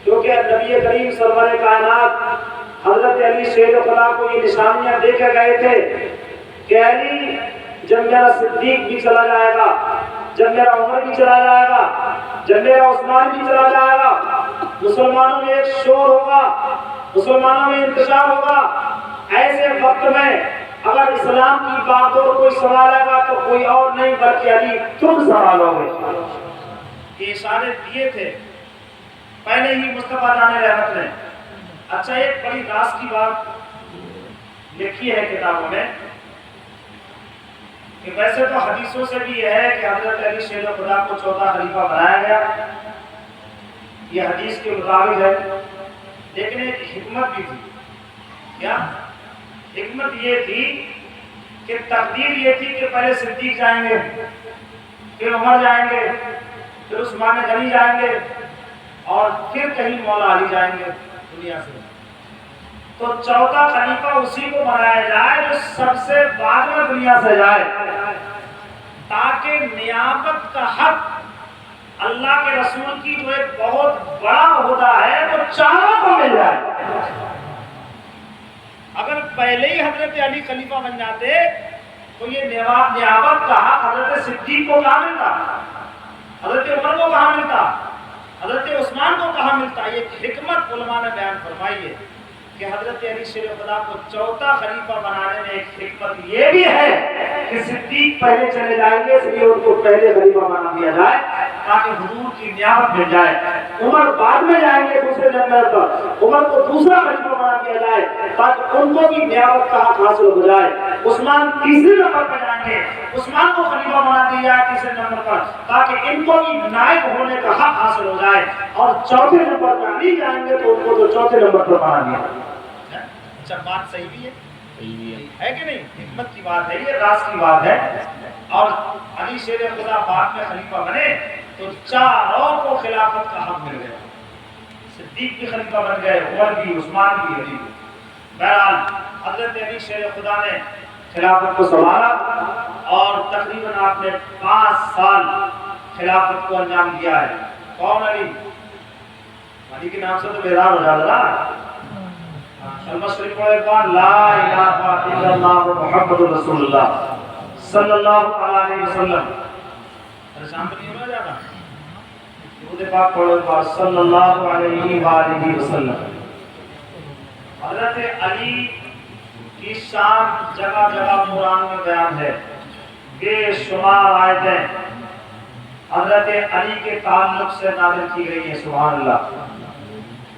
کیونکہ نبی کریم سرور کائنات حضرت علی شیر خدا کو یہ نشانیاں دے کے گئے تھے کہ علی، جب میرا صدیق بھی چلا جائے گا، جب میرا عمر بھی چلا جائے گا، جب میرا عثمان بھی چلا جائے گا، مسلمانوں میں ایک شور ہوگا، مسلمانوں میں انتشار ہوگا، ایسے وقت میں اگر اسلام کی باتوں کوئی سنبھالے گا تو کوئی اور نہیں بلکہ علی تم سنبھالو گے۔ یہ اشارے دیے تھے پہلے ہی مصطفیٰ جان رحمت نے۔ اچھا، ایک بڑی راز کی بات لکھی ہے کتابوں میں کہ ویسے تو حدیثوں سے بھی یہ ہے کہ حضرت علی شیر خدا کو چوتھا خلیفہ بنایا گیا، یہ حدیث کے مطابق ہے، لیکن ایک حکمت بھی تھی۔ کیا حکمت؟ یہ تھی کہ تقدیر یہ تھی کہ پہلے صدیق جائیں گے، پھر عمر جائیں گے، پھر عثمان غنی جائیں گے، اور پھر کہیں مولا علی جائیں گے دنیا سے۔ تو چوتھا خلیفہ اسی کو بنایا جائے جو سب سے بعد میں دنیا سے جائے، تاکہ نیابت کا حق اللہ کے رسول کی جو ایک بہت بڑا عہدہ ہے وہ چاروں کو مل جائے۔ اگر پہلے ہی حضرت علی خلیفہ بن جاتے تو یہ نیابت کا حق حضرت صدیق کو کہاں ملتا، حضرت عمر کو کہاں ملتا، حضرت عثمان کو کہاں ملتا؟ یہ حکمت علماء نے بیان فرمائی ہے کہ حضرت علی شیر خدا کو چوتھا خلیفہ بنانے میں ایک حکمت یہ بھی ہے کہ صدیق پہلے چلے جائیں گے، اس لیے ان کو پہلے خلیفہ بنا دیا جائے، تاکہ حضور کی نیابت مل جائے. عمر بعد میں جائیں گے دوسرے نمبر پر, عمر کو دوسرا خلیفہ بنا دیا جائے تاکہ ان کو بھی نیابت کا حق حاصل ہو جائے. عثمان تیسرے نمبر پر جائیں گے, عثمان کو خلیفہ بنا دیا جائے تیسرے نمبر پر تاکہ ان کو بھی نائب ہونے کا حق حاصل ہو جائے. اور چوتھے نمبر پر علی جائیں گے تو ان کو تو چوتھے نمبر پر بنا دیا. اچھا بات صحیح بھی ہے کہ نہیں؟ حکمت کی بات ہے, یہ راز کی بات ہے. اور علی شیر خدا بعد میں خلیفہ بنے تو چاروں کو خلافت کا حق مل گیا. صدیق بھی خلیفہ بن گئے, عمر بھی, عثمان بھی, علی بھی. بہرحال حضرت علی شیر خدا نے خلافت کو سنبھالا اور تقریباً آپ نے 5 سال خلافت کو انجام دیا ہے. کون علی؟ علی کے نام سے تو بیدار ہو جاتا نا. کلمہ شریف پڑھو ایک بار, لا الہ الا اللہ محمد رسول اللہ صلی اللہ علیہ وسلم. پریشان تو نہیں ہو جاتا؟ درود پاک پڑھو ایک بار, صلی اللہ علیہ وآلہ وسلم. حضرت علی کی شان جگہ جگہ قرآن میں بیان ہے, بے شمار آیتیں حضرت علی کے تعلق سے نازل کی گئی ہیں. سبحان اللہ.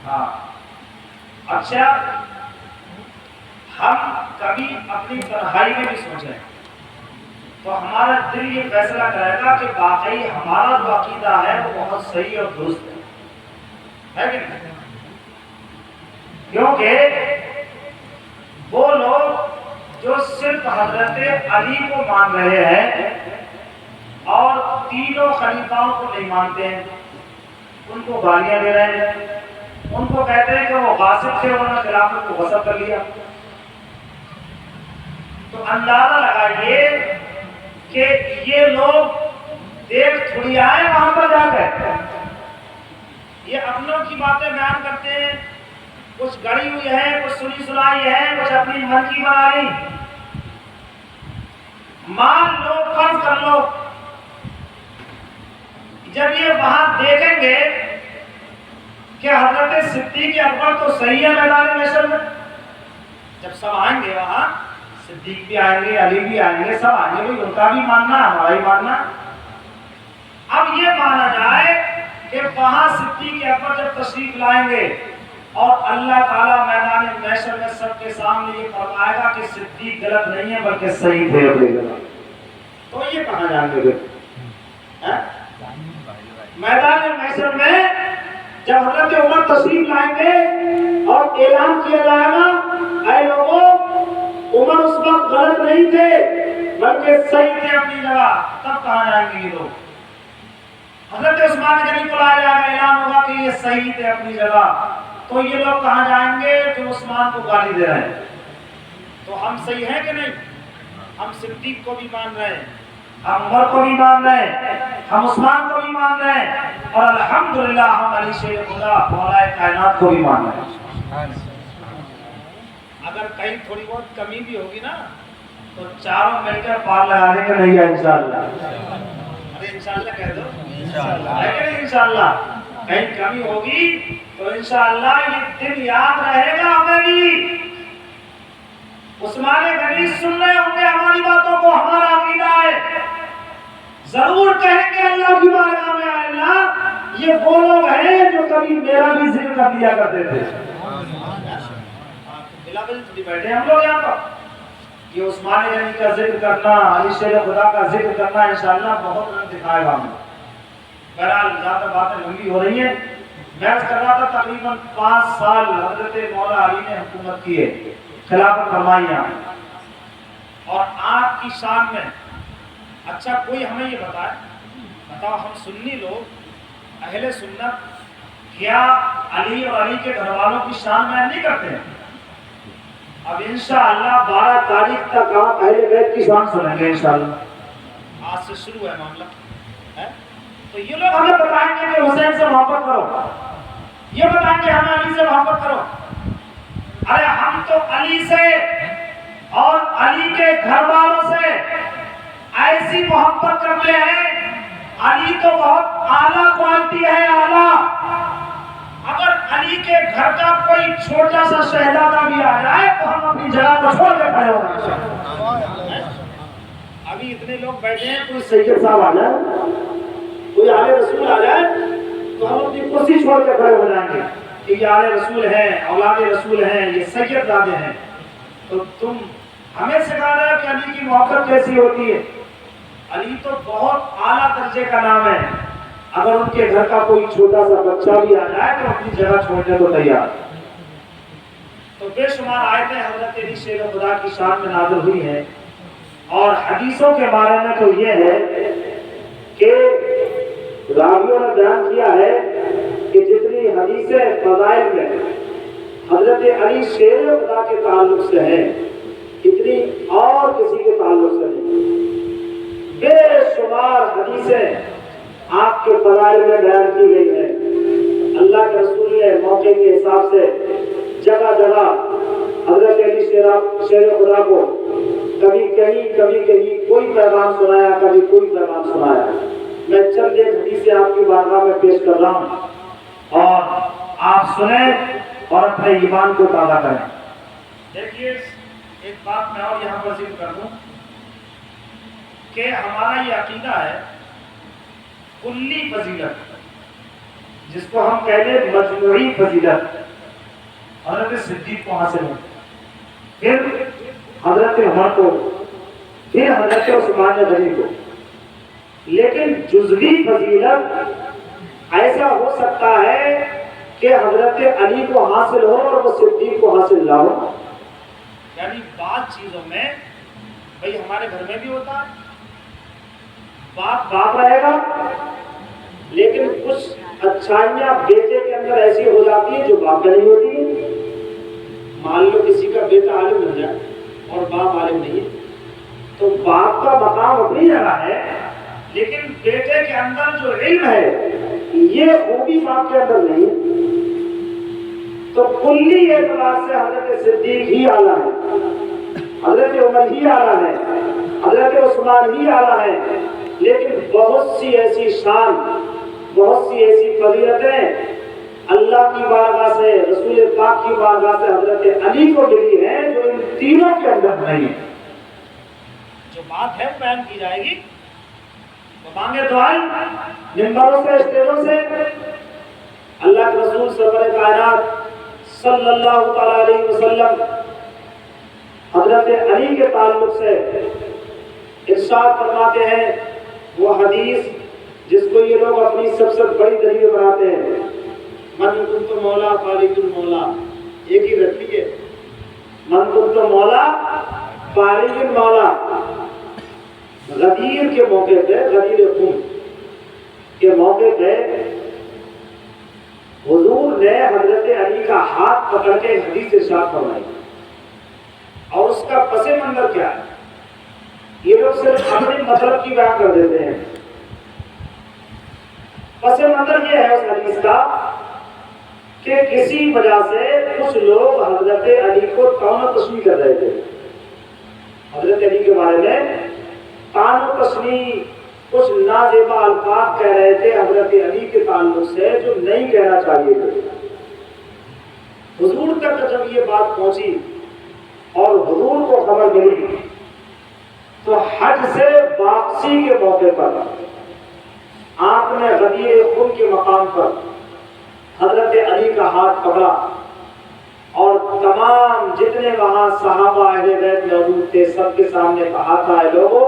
ہاں اچھا, ہم کبھی اپنی تنہائی میں بھی سوچیں تو ہمارا دل یہ فیصلہ کرے گا کہ واقعی ہمارا جو عقیدہ ہے وہ بہت صحیح اور درست ہے کہ نہیں؟ کیونکہ وہ لوگ جو صرف حضرت علی کو مان رہے ہیں اور تینوں خلیفاؤں کو نہیں مانتے ہیں, ان کو گالیاں دے رہے ہیں, ان کو کہتے ہیں کہ وہ غاصب تھے, انہوں نے خلافت کو غصب کر لیا. تو اندازہ لگائیے کہ یہ لوگ دیکھ تھوڑی آئے وہاں پر جا کر, یہ اپنوں کی باتیں بیان کرتے ہیں, کچھ گڑی ہوئی ہے, کچھ سنی سنائی ہے, کچھ اپنی من کی بنا لی. مان لو, فرض کر لو, جب یہ وہاں دیکھیں گے کہ حضرت صدیق اکبر تو صحیح ہے میدان محشر میں, جب سب آئیں گے وہاں, صدیق بھی آئیں گے, علی بھی آئیں گے, سب آئیں گے, ان کا بھی ماننا ہمارا بھی ماننا. اب یہ مانا جائے کہ وہاں صدیق اکبر جب تشریف لائیں گے اور اللہ تعالیٰ میدان محشر میں سب کے سامنے یہ فرمائے گا کہ صدیق غلط نہیں ہے بلکہ صحیح تھے, تو یہ کہاں جائیں گے؟ میدان محشر میں جب حضرت عمر تشریف لائیں گے اور اعلان کیا جائے گا, اے لوگوں عمر اس وقت غلط نہیں تھے بلکہ صحیح تھے اپنی جگہ, تب کہاں جائیں گے یہ لوگ؟ حضرت عثمان غنی کو لایا جائے گا, اعلان ہوگا کہ یہ صحیح تھے اپنی جگہ, تو یہ لوگ کہاں جائیں گے جو عثمان کو گالی دے رہے ہیں؟ تو ہم صحیح ہیں کہ نہیں؟ ہم صدیق کو بھی مان رہے ہیں, ہم عمر کو بھی مان رہے ہیں, ہم عثمان کو بھی مان رہے ہیں, اور الحمدللہ ہم علی شیر خدا مولا کائنات کو بھی مان رہے ہیں. اگر کہیں تھوڑی بہت کمی بھی ہوگی نا تو چاروں مل کر پار لگانے کا نہیں ہے انشاءاللہ. ارے انشاءاللہ کہہ دو, انشاءاللہ کہیں کمی ہوگی تو انشاءاللہ یہ دن یاد رہے گا ہمیں بھی. عثمان غنی سن رہے ہوں گے ہماری باتوں کو, ہمارا عقیدہ ہے, ضرور کہیں گے اللہ کی بارگاہ میں, اللہ یہ وہ لوگ ہیں جو کبھی میرا بھی ذکر کر دیا کرتے تھے. بیٹھے ہم لوگ یہاں پر, یہ عثمان غنی کا ذکر کرنا, علی شیر خدا کا ذکر کرنا انشاءاللہ بہت رنگ دکھائے گا ہمیں. بہرحال زیادہ باتیں لمبی ہو رہی ہیں. میں کر رہا تھا تقریباً 5 سال حضرت مولا علی نے حکومت کی ہے, خلافت فرمائی یہاں, اور آپ کی شان میں. اچھا کوئی ہمیں یہ بتاؤ ہم سنی لوگ اہل سنت کیا علی اور علی کے گھر والوں کی شان بیان نہیں کرتے ہیں؟ اب انشاءاللہ 12 تاریخ تک آپ اہل بیت کی شان سنیں گے انشاءاللہ. آج سے شروع ہے معاملہ. تو یہ لوگ ہمیں بتائیں گے کہ حسین سے محبت کرو, یہ بتائیں گے ہمیں علی سے محبت کرو. ارے ہم تو علی سے اور علی کے گھر والوں سے ایسی محبت کرتے ہیں, علی تو بہت اعلیٰ کوالٹی ہے, اعلیٰ. اگر علی کے گھر کا کوئی چھوٹا سا شہزادہ بھی آ جائے تو ہم اپنی جگہ کو چھوڑ کے کھڑے ہو جائیں. ابھی اتنے لوگ بیٹھے ہیں, کوئی سید صاحب آ جائے, کوئی آل رسول آ جائے تو ہم اپنی کرسی چھوڑ کے کھڑے ہو جائیں گے کہ یہ آل رسول ہیں، اولاد رسول ہیں، یہ سید زادے ہیں. تو تم ہمیں سکھا رہے ہو کہ علی کی محبت کیسی ہوتی ہے. علی تو بہت اعلیٰ درجے کا نام ہے. اگر ان کے گھر کا کوئی چھوٹا سا بچہ بھی آ جائے تو اپنی جگہ چھوڑنے کو تیار. تو بے شمار آیتیں حضرت علی شیر خدا کی شان میں نازل ہوئی ہیں. اور حدیثوں کے بارے میں تو یہ ہے کہ راویوں نے بیان کیا ہے کہ جتنی حدیثیں فضائل میں حضرت علی شیر خدا کے تعلق سے ہیں اتنی اور کسی کے تعلق سے نہیں. بے شمار حدیثیں آپ کے فضائل میں بیان کی گئی ہیں. اللہ کے رسول نے موقع کے حساب سے جگہ جگہ حضرت علی شیر خدا کو کبھی کہیں کوئی پیغام سنایا، کبھی کوئی پیغام سنایا. میں چند ایک حدیثیں آپ کی بارگاہ میں پیش کر رہا ہوں اور آپ سنیں اور اپنے ایمان کو تازہ کریں. دیکھیے ایک بات میں اور یہاں پر ذکر کر دوں کہ ہمارا یہ عقیدہ ہے کلی فضیلت، جس کو ہم کہتے ہیں مجموعی فضیلت، حضرت صدیق کو حاصل ہے، پھر حضرت عمر کو، پھر حضرت عثمان غنی کو. لیکن جزوی فضیلت ایسا ہو سکتا ہے کہ حضرت علی کو حاصل ہو اور وہ صدیق کو حاصل نہ ہو. یعنی بعض چیزوں میں بھئی ہمارے گھر میں بھی ہوتا ہے، باپ رہے گا لیکن کچھ اچھائیاں بیٹے کے اندر ایسی ہو جاتی ہیں جو باپ کا نہیں ہوتی ہے. مان لو کسی کا بیٹا عالم بن جائے اور باپ عالم نہیں ہے تو باپ کا مقام اپنی جگہ ہے، لیکن بیٹے کے اندر جو علم ہے یہ خوبی باپ کے اندر نہیں ہے. تو کلی اعتبار سے حضرت صدیق ہی اعلیٰ ہے، حضرت عمر ہی اعلیٰ ہے، حضرت عثمان ہی اعلیٰ ہے. لیکن بہت سی ایسی شان، بہت سی ایسی فضیلتیں اللہ کی بارگاہ سے، رسول پاک کی بارگاہ سے حضرت علی کو ملی ہیں جو ان تینوں کے اندر نہیں ہے. جو بات ہے بیان کی جائے گی تو مانگے دعائیں منبروں سے، اسٹیجوں سے. اللہ کے رسول سرور کائنات صلی اللہ تعالی علیہ وسلم حضرت علی کے تعلق سے ارشاد فرماتے ہیں، وہ حدیث جس کو یہ لوگ اپنی سب سے بڑی دلیل بناتے ہیں، من کنت مولا خالق المولا. ایک ہی رکھ لیے، من کنت مولا خالق المولا. غدیر کے موقع پہ، غدیر خون کے موقع پہ حضور نے حضرت علی کا ہاتھ پکڑ کے حدیث ارشاد فرمائی. اور اس کا پس منظر کیا ہے؟ یہ لوگ صرف اپنے مطلب کی بیان کر دیتے ہیں. پس منظر یہ ہے اس حدیث کا کہ کسی وجہ سے کچھ لوگ حضرت علی کو طعن و تشنیع کر رہے تھے. حضرت علی کے بارے میں طعن و تشنیع، کچھ نازیبا الفاظ کہہ رہے تھے حضرت علی کے تعلق سے جو نہیں کہنا چاہیے تھے. حضور تک جب یہ بات پہنچی اور حضور کو خبر ملی تو حج سے واپسی کے موقع پر آپ نے غدیر خون کے مقام پر حضرت علی کا ہاتھ پکڑا اور تمام جتنے وہاں صحابہ اہل بیت موجود تھے سب کے سامنے کہا تھا، اے لوگوں،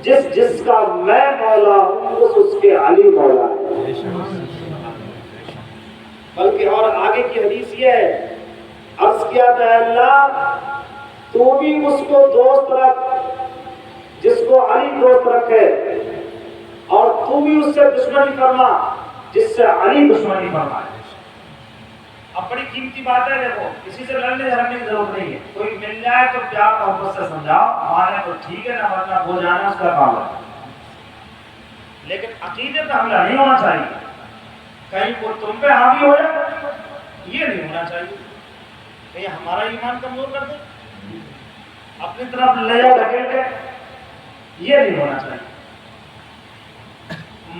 جس کا میں مولا ہوں اس کے علی مولا ہے. بلکہ اور آگے کی حدیث یہ ہے، عرض کیا تھا، اللہ تو بھی اس کو دوست رکھ جس کو علی دوست رکھے، اور تو بھی اس سے دشمنی فرما جس سے علی دشمنی فرمائے. اب بڑی قیمتی بات ہے، دیکھو کسی سے لڑنے جھگڑنے کی ضرورت نہیں ہے. کوئی مل جائے تو پیار محبت سے سمجھاؤ، مانے تو ٹھیک ہے، نہ ورنہ ہو جانا اس کا کام ہے. لیکن عقیدے پہ حملہ نہیں ہونا چاہیے. کہیں کو تم پہ حاوی ہو جائے یہ نہیں ہونا چاہیے. کہیں ہمارا ایمان کمزور کر دے، اپنی طرف لے جا ڈھکیل کے، یہ نہیں ہونا چاہیے.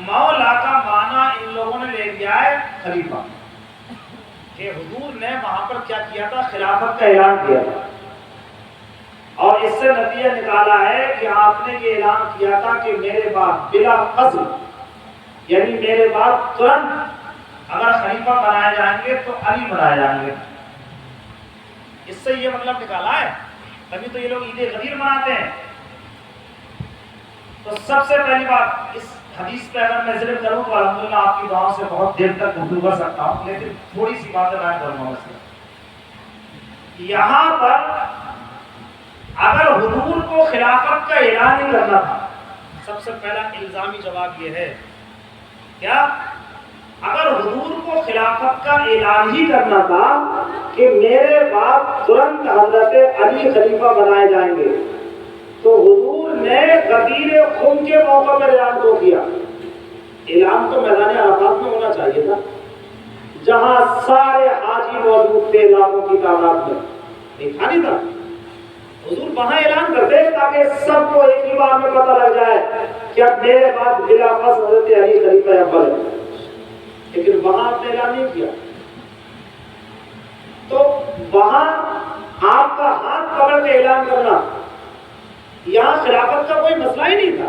مولا کا معنی ان لوگوں نے لے لیا ہے خلیفہ، کہ حضور نے وہاں پر کیا کیا تھا، خلافت کا اعلان کیا تھا. اور اس سے نتیجہ نکالا ہے کہ آپ نے یہ اعلان کیا تھا کہ میرے بعد بلا فضل یعنی میرے بعد ترنت اگر خلیفہ بنائے جائیں گے تو علی بنائے جائیں گے. اس سے یہ مطلب نکالا ہے. تبھی تو یہ لوگ عید غدیر مناتے ہیں. تو سب سے پہلی بات اس حدیث پہ اگر میں ذکر کروں تو الحمدللہ آپ کی دعاؤں سے بہت دیر تک گفتگو کر سکتا ہوں، لیکن تھوڑی سی باتیں بیان کروں گا. یہاں پر اگر حضور کو خلافت کا اعلان ہی کرنا تھا، سب سے پہلا الزامی جواب یہ ہے کیا اگر حضور کو خلافت کا اعلان ہی کرنا تھا کہ میرے بعد ترنت حضرت علی خلیفہ بنائے جائیں گے، تو حضور نے غدیر خم کے موقع پر اعلان کو کیا. اعلان تو میدان عرفات میں ہونا چاہیے تھا، جہاں سارے حاجی موجود تھے لاکھوں کی تعداد میں. دیکھا نہیں تھا حضور وہاں اعلان کرتے تاکہ سب کو ایک ہی بار میں پتہ لگ جائے کہ اب میرے بعد بلا فاصلہ حضرت علی خلیفہ اول ہے. لیکن وہاں آپ نے اعلان نہیں کیا. تو وہاں آپ کا ہاتھ پکڑ کے اعلان کرنا، یہاں خلافت کا کوئی مسئلہ ہی نہیں تھا،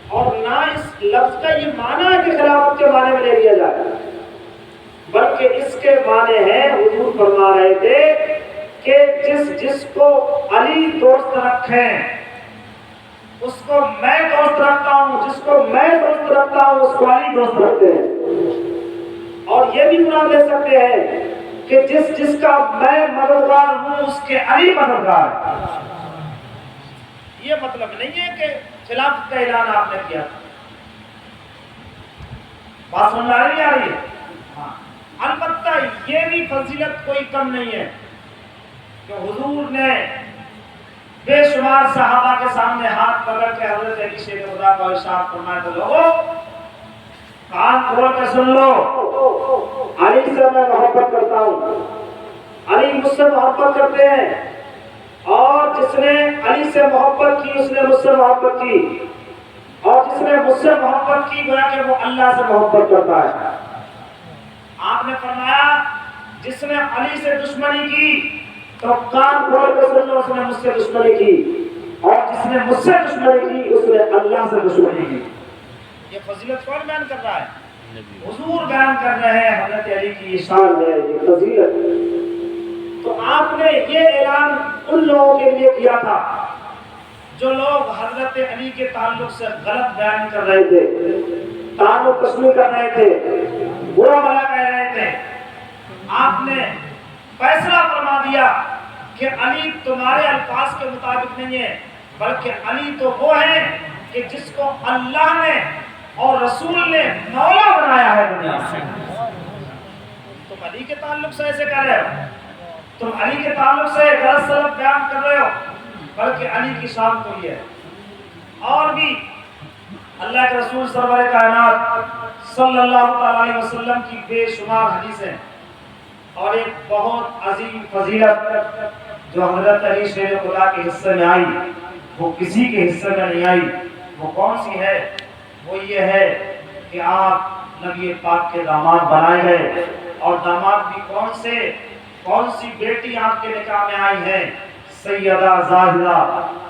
اور نہ اس لفظ کا یہ معنی ہے کہ خلافت کے معنی میں لے لیا جائے، بلکہ اس کے معنی ہے حضور فرما رہے تھے کہ جس کو علی دوست رکھیں اس کو میں دوست رکھتا ہوں، جس کو میں دوست رکھتا ہوں اس کو علی دوست رکھتے ہیں. اور یہ بھی مراد لے سکتے ہیں کہ جس کا میں مددگار ہوں اس کے علی مددگار ہے. یہ مطلب نہیں ہے کہ خلافت کا اعلان آپ نے کیا. بات سمجھ آ رہی ہے؟ البتہ یہ بھی فضیلت کوئی کم نہیں ہے کہ حضور نے بے شمار صحابہ کے سامنے ہاتھ پکڑ کے حضرت علی شیر خدا کا ارشاد فرمایا تو لوگوں کان کھول کے سن لو، علی سے میں محبت کرتا ہوں، علی مجھ سے محبت کرتے ہیں، اور جس نے علی سے محبت کی اس نے مجھ سے محبت کی، اور جس نے مجھ سے محبت کی گویا کہ وہ اللہ سے محبت کرتا ہے. آپ نے فرمایا جس نے علی سے دشمنی کی تو کان کھول کے سن لو، اس نے مجھ سے دشمنی کی، اور جس نے مجھ سے دشمنی کی اس نے اللہ سے دشمنی کی. یہ فضیلت کون بیان کر رہا ہے؟ حضور بیان کر رہے ہیں. حضرت علی کی شان ہے یہ فضیلت. تو آپ نے یہ اعلان ان لوگوں کے لیے کیا تھا جو لوگ حضرت علی کے تعلق سے غلط بیان کر رہے تھے، تعلق تشمیہ کر رہے تھے، برا بھلا کہہ رہے تھے. آپ نے فیصلہ فرما دیا کہ علی تمہارے الفاظ کے مطابق نہیں ہے، بلکہ علی تو وہ ہے کہ جس کو اللہ نے اور رسول نے مولا بنایا ہے دنیا میں. تم علی کے تعلق سے ایسے کہہ رہے ہو، تم علی کے تعلق سے غلط سلط بیان کر رہے ہو، بلکہ علی کی شان تو یہ ہے. اور بھی اللہ کے رسول سرور کائنات صلی اللہ علیہ وسلم کی بے شمار حدیثیں، اور ایک بہت عظیم فضیلت جو حضرت علی شیر خدا کے حصے میں آئی وہ کسی کے حصے میں نہیں آئی. وہ کون سی ہے؟ وہ یہ ہے کہ آپ نبی پاک کے داماد بنائے گئے، اور داماد بھی کون سی بیٹی آپ کے نکاح میں آئی ہے؟ سیدہ زاہدہ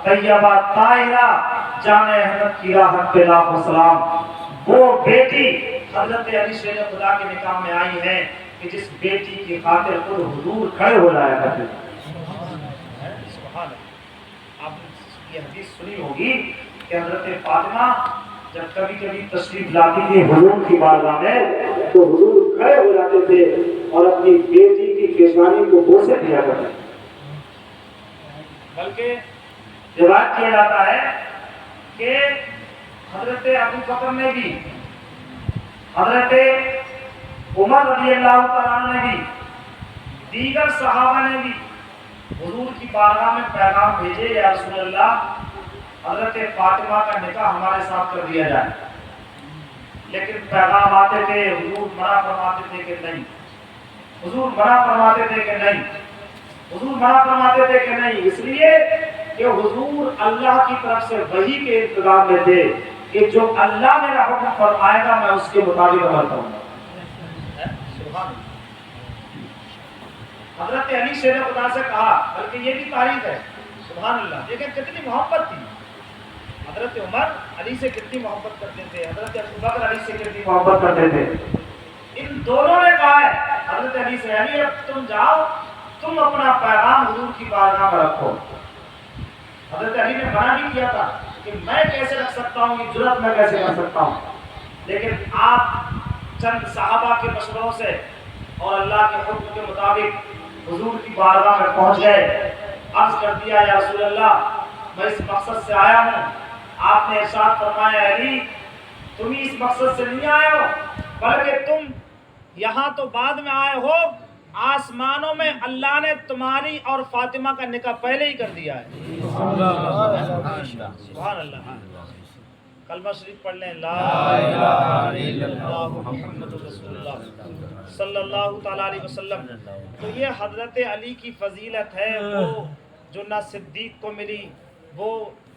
طیبہ طاہرہ جان احمد کی راحت پہ لاکھوں سلام. وہ بیٹی حضرت علی شیر خدا کے نکاح میں آئی ہے کہ جس بیٹی کی خاطر خود حضور کھڑے ہو جایا کرتے. سبحان اللہ. آپ نے یہ حدیث سنی ہوگی کہ حضرت فاطمہ جب کبھی کبھی تشریف لاتی تھی حضور کی بارگاہ میں تو حضور کھڑے ہو جاتے تھے اور اپنی بیٹی کی پیشانی کو بوسے دیا کرتے. بلکہ روایت کیا جاتا ہے کہ حضرت ابو بکر نے بھی، حضرت عمر رضی اللہ تعالیٰ عنہ نے بھی، دیگر صحابہ نے بھی حضور کی بارگاہ میں پیغام بھیجے یا رسول اللہ حضرت فاطمہ کا نکاح ہمارے ساتھ کر دیا جائے. لیکن پیغام آتے تھے حضور منع فرماتے تھے کہ نہیں، حضور منع فرماتے تھے کہ نہیں، حضور منع فرماتے تھے کہ نہیں. اس لیے کہ حضور اللہ کی طرف سے وحی کے انتظام میں تھے کہ جو اللہ میرا حکم فرمائے گا میں اس کے مطابق عمل کروں گا. حضرت علی شیر خدا سے کہا، بلکہ یہ بھی تعریف ہے. سبحان اللہ. دیکھیں کتنی محبت تھی. حضرت عمر علی سے کتنی محبت کرتے تھے، حضرت ابوبکر علی سے کتنی محبت کرتے تھے. ان دونوں نے کہا ہے حضرت علی سے، علی اب تم جاؤ، تم اپنا پیغام حضور کی بارگاہ میں رکھو. حضرت علی نے منع بھی کیا تھا کہ میں کیسے رکھ سکتا ہوں، یہ جرأت میں کیسے کر سکتا ہوں، لیکن آپ چند صحابہ کے مشوروں سے اور اللہ کے حکم کے مطابق حضور کی بارگاہ میں پہنچ گئے. عرض کر دیا یا رسول اللہ میں اس مقصد سے آیا ہوں. آپ نے ارشاد فرمایا علی تم ہی اس مقصد سے نہیں آئے ہو بلکہ تم یہاں تو بعد میں آئے ہو، آسمانوں میں اللہ نے تمہاری اور فاطمہ کا نکاح پہلے ہی کر دیا ہے. سبحان اللہ. کلمہ شریف پڑھ لیں، لا الہ الا اللہ محمد رسول اللہ صلی اللہ تعالی علیہ وسلم. تو یہ حضرت علی کی فضیلت ہے، وہ جو نہ صدیق کو ملی، وہ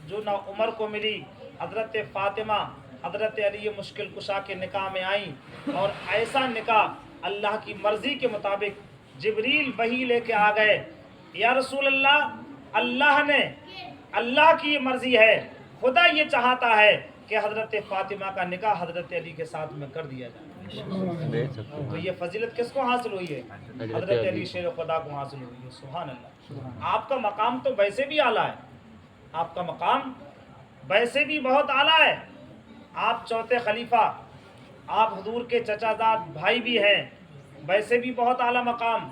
جو نہ عمر کو ملی. حضرت فاطمہ حضرت علی مشکل کشا کے نکاح میں آئیں اور ایسا نکاح اللہ کی مرضی کے مطابق جبریل وحی لے کے آ گئے. یا رسول اللہ اللہ کی یہ مرضی ہے، خدا یہ چاہتا ہے کہ حضرت فاطمہ کا نکاح حضرت علی کے ساتھ میں کر دیا جائے. تو یہ فضیلت کس کو حاصل ہوئی ہے؟ حضرت علی شیر خدا کو حاصل ہوئی ہے. سبحان اللہ. آپ کا مقام تو ویسے بھی اعلیٰ ہے، آپ کا مقام ویسے بھی بہت اعلیٰ ہے. آپ چوتھے خلیفہ، آپ حضور کے چچا زاد بھائی بھی ہیں، ویسے بھی بہت اعلیٰ مقام.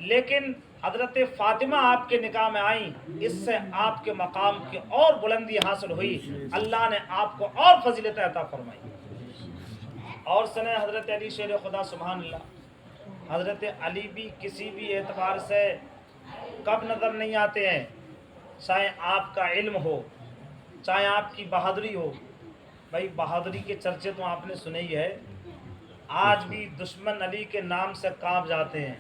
لیکن حضرت فاطمہ آپ کے نکاح میں آئیں، اس سے آپ کے مقام کی اور بلندی حاصل ہوئی، اللہ نے آپ کو اور فضیلت عطا فرمائی. اور سنیں حضرت علی شیر خدا. سبحان اللہ. حضرت علی بھی کسی بھی اعتبار سے کب نظر نہیں آتے ہیں، چاہے آپ کا علم ہو، چاہے آپ کی بہادری ہو. بھائی بہادری کے چرچے تو آپ نے سنے ہی ہے. آج بھی دشمن علی کے نام سے کانپ جاتے ہیں،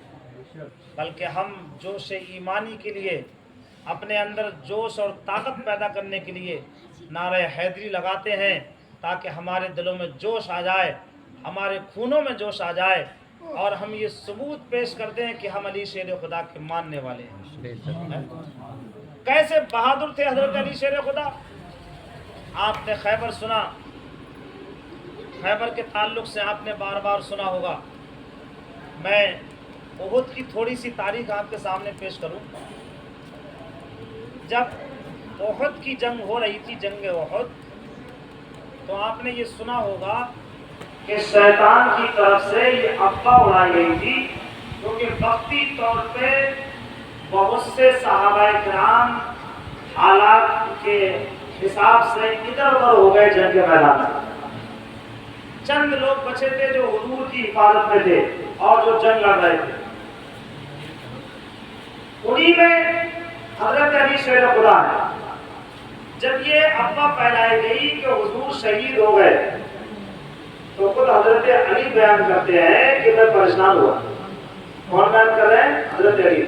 بلکہ ہم جوش ایمانی کے لیے، اپنے اندر جوش اور طاقت پیدا کرنے کے لیے نعرہ حیدری لگاتے ہیں تاکہ ہمارے دلوں میں جوش آ جائے، ہمارے خونوں میں جوش آ جائے اور ہم یہ ثبوت پیش کرتے ہیں کہ ہم علی شیر خدا کے ماننے والے ہیں. کیسے بہادر تھے حضرت علی شیر خدا. آپ نے خیبر سنا، خیبر کے تعلق سے آپ نے بار بار سنا ہوگا. میں احد کی تھوڑی سی تاریخ آپ کے سامنے پیش کروں. جب احد کی جنگ ہو رہی تھی، جنگ احد، تو آپ نے یہ سنا ہوگا کہ شیطان کی طرف سے یہ افواہ اڑائی گئی تھی کیونکہ وقتی طور پہ بہت سے صحابہ کرام حالات کے حساب سے ادھر ادھر ہو گئے جنگ کے میدان میں. چند لوگ بچے تھے جو حضور کی حفاظت میں تھے اور جو جنگ لڑ رہے تھے. انہی میں حضرت علی شیر خدا ہے. جب یہ افواہ پھیلائی گئی کہ حضور شہید ہو گئے تو خود حضرت علی بیان کرتے ہیں کہ میں پریشان ہوا. کون بیان کر رہے ہیں؟ حضرت علی.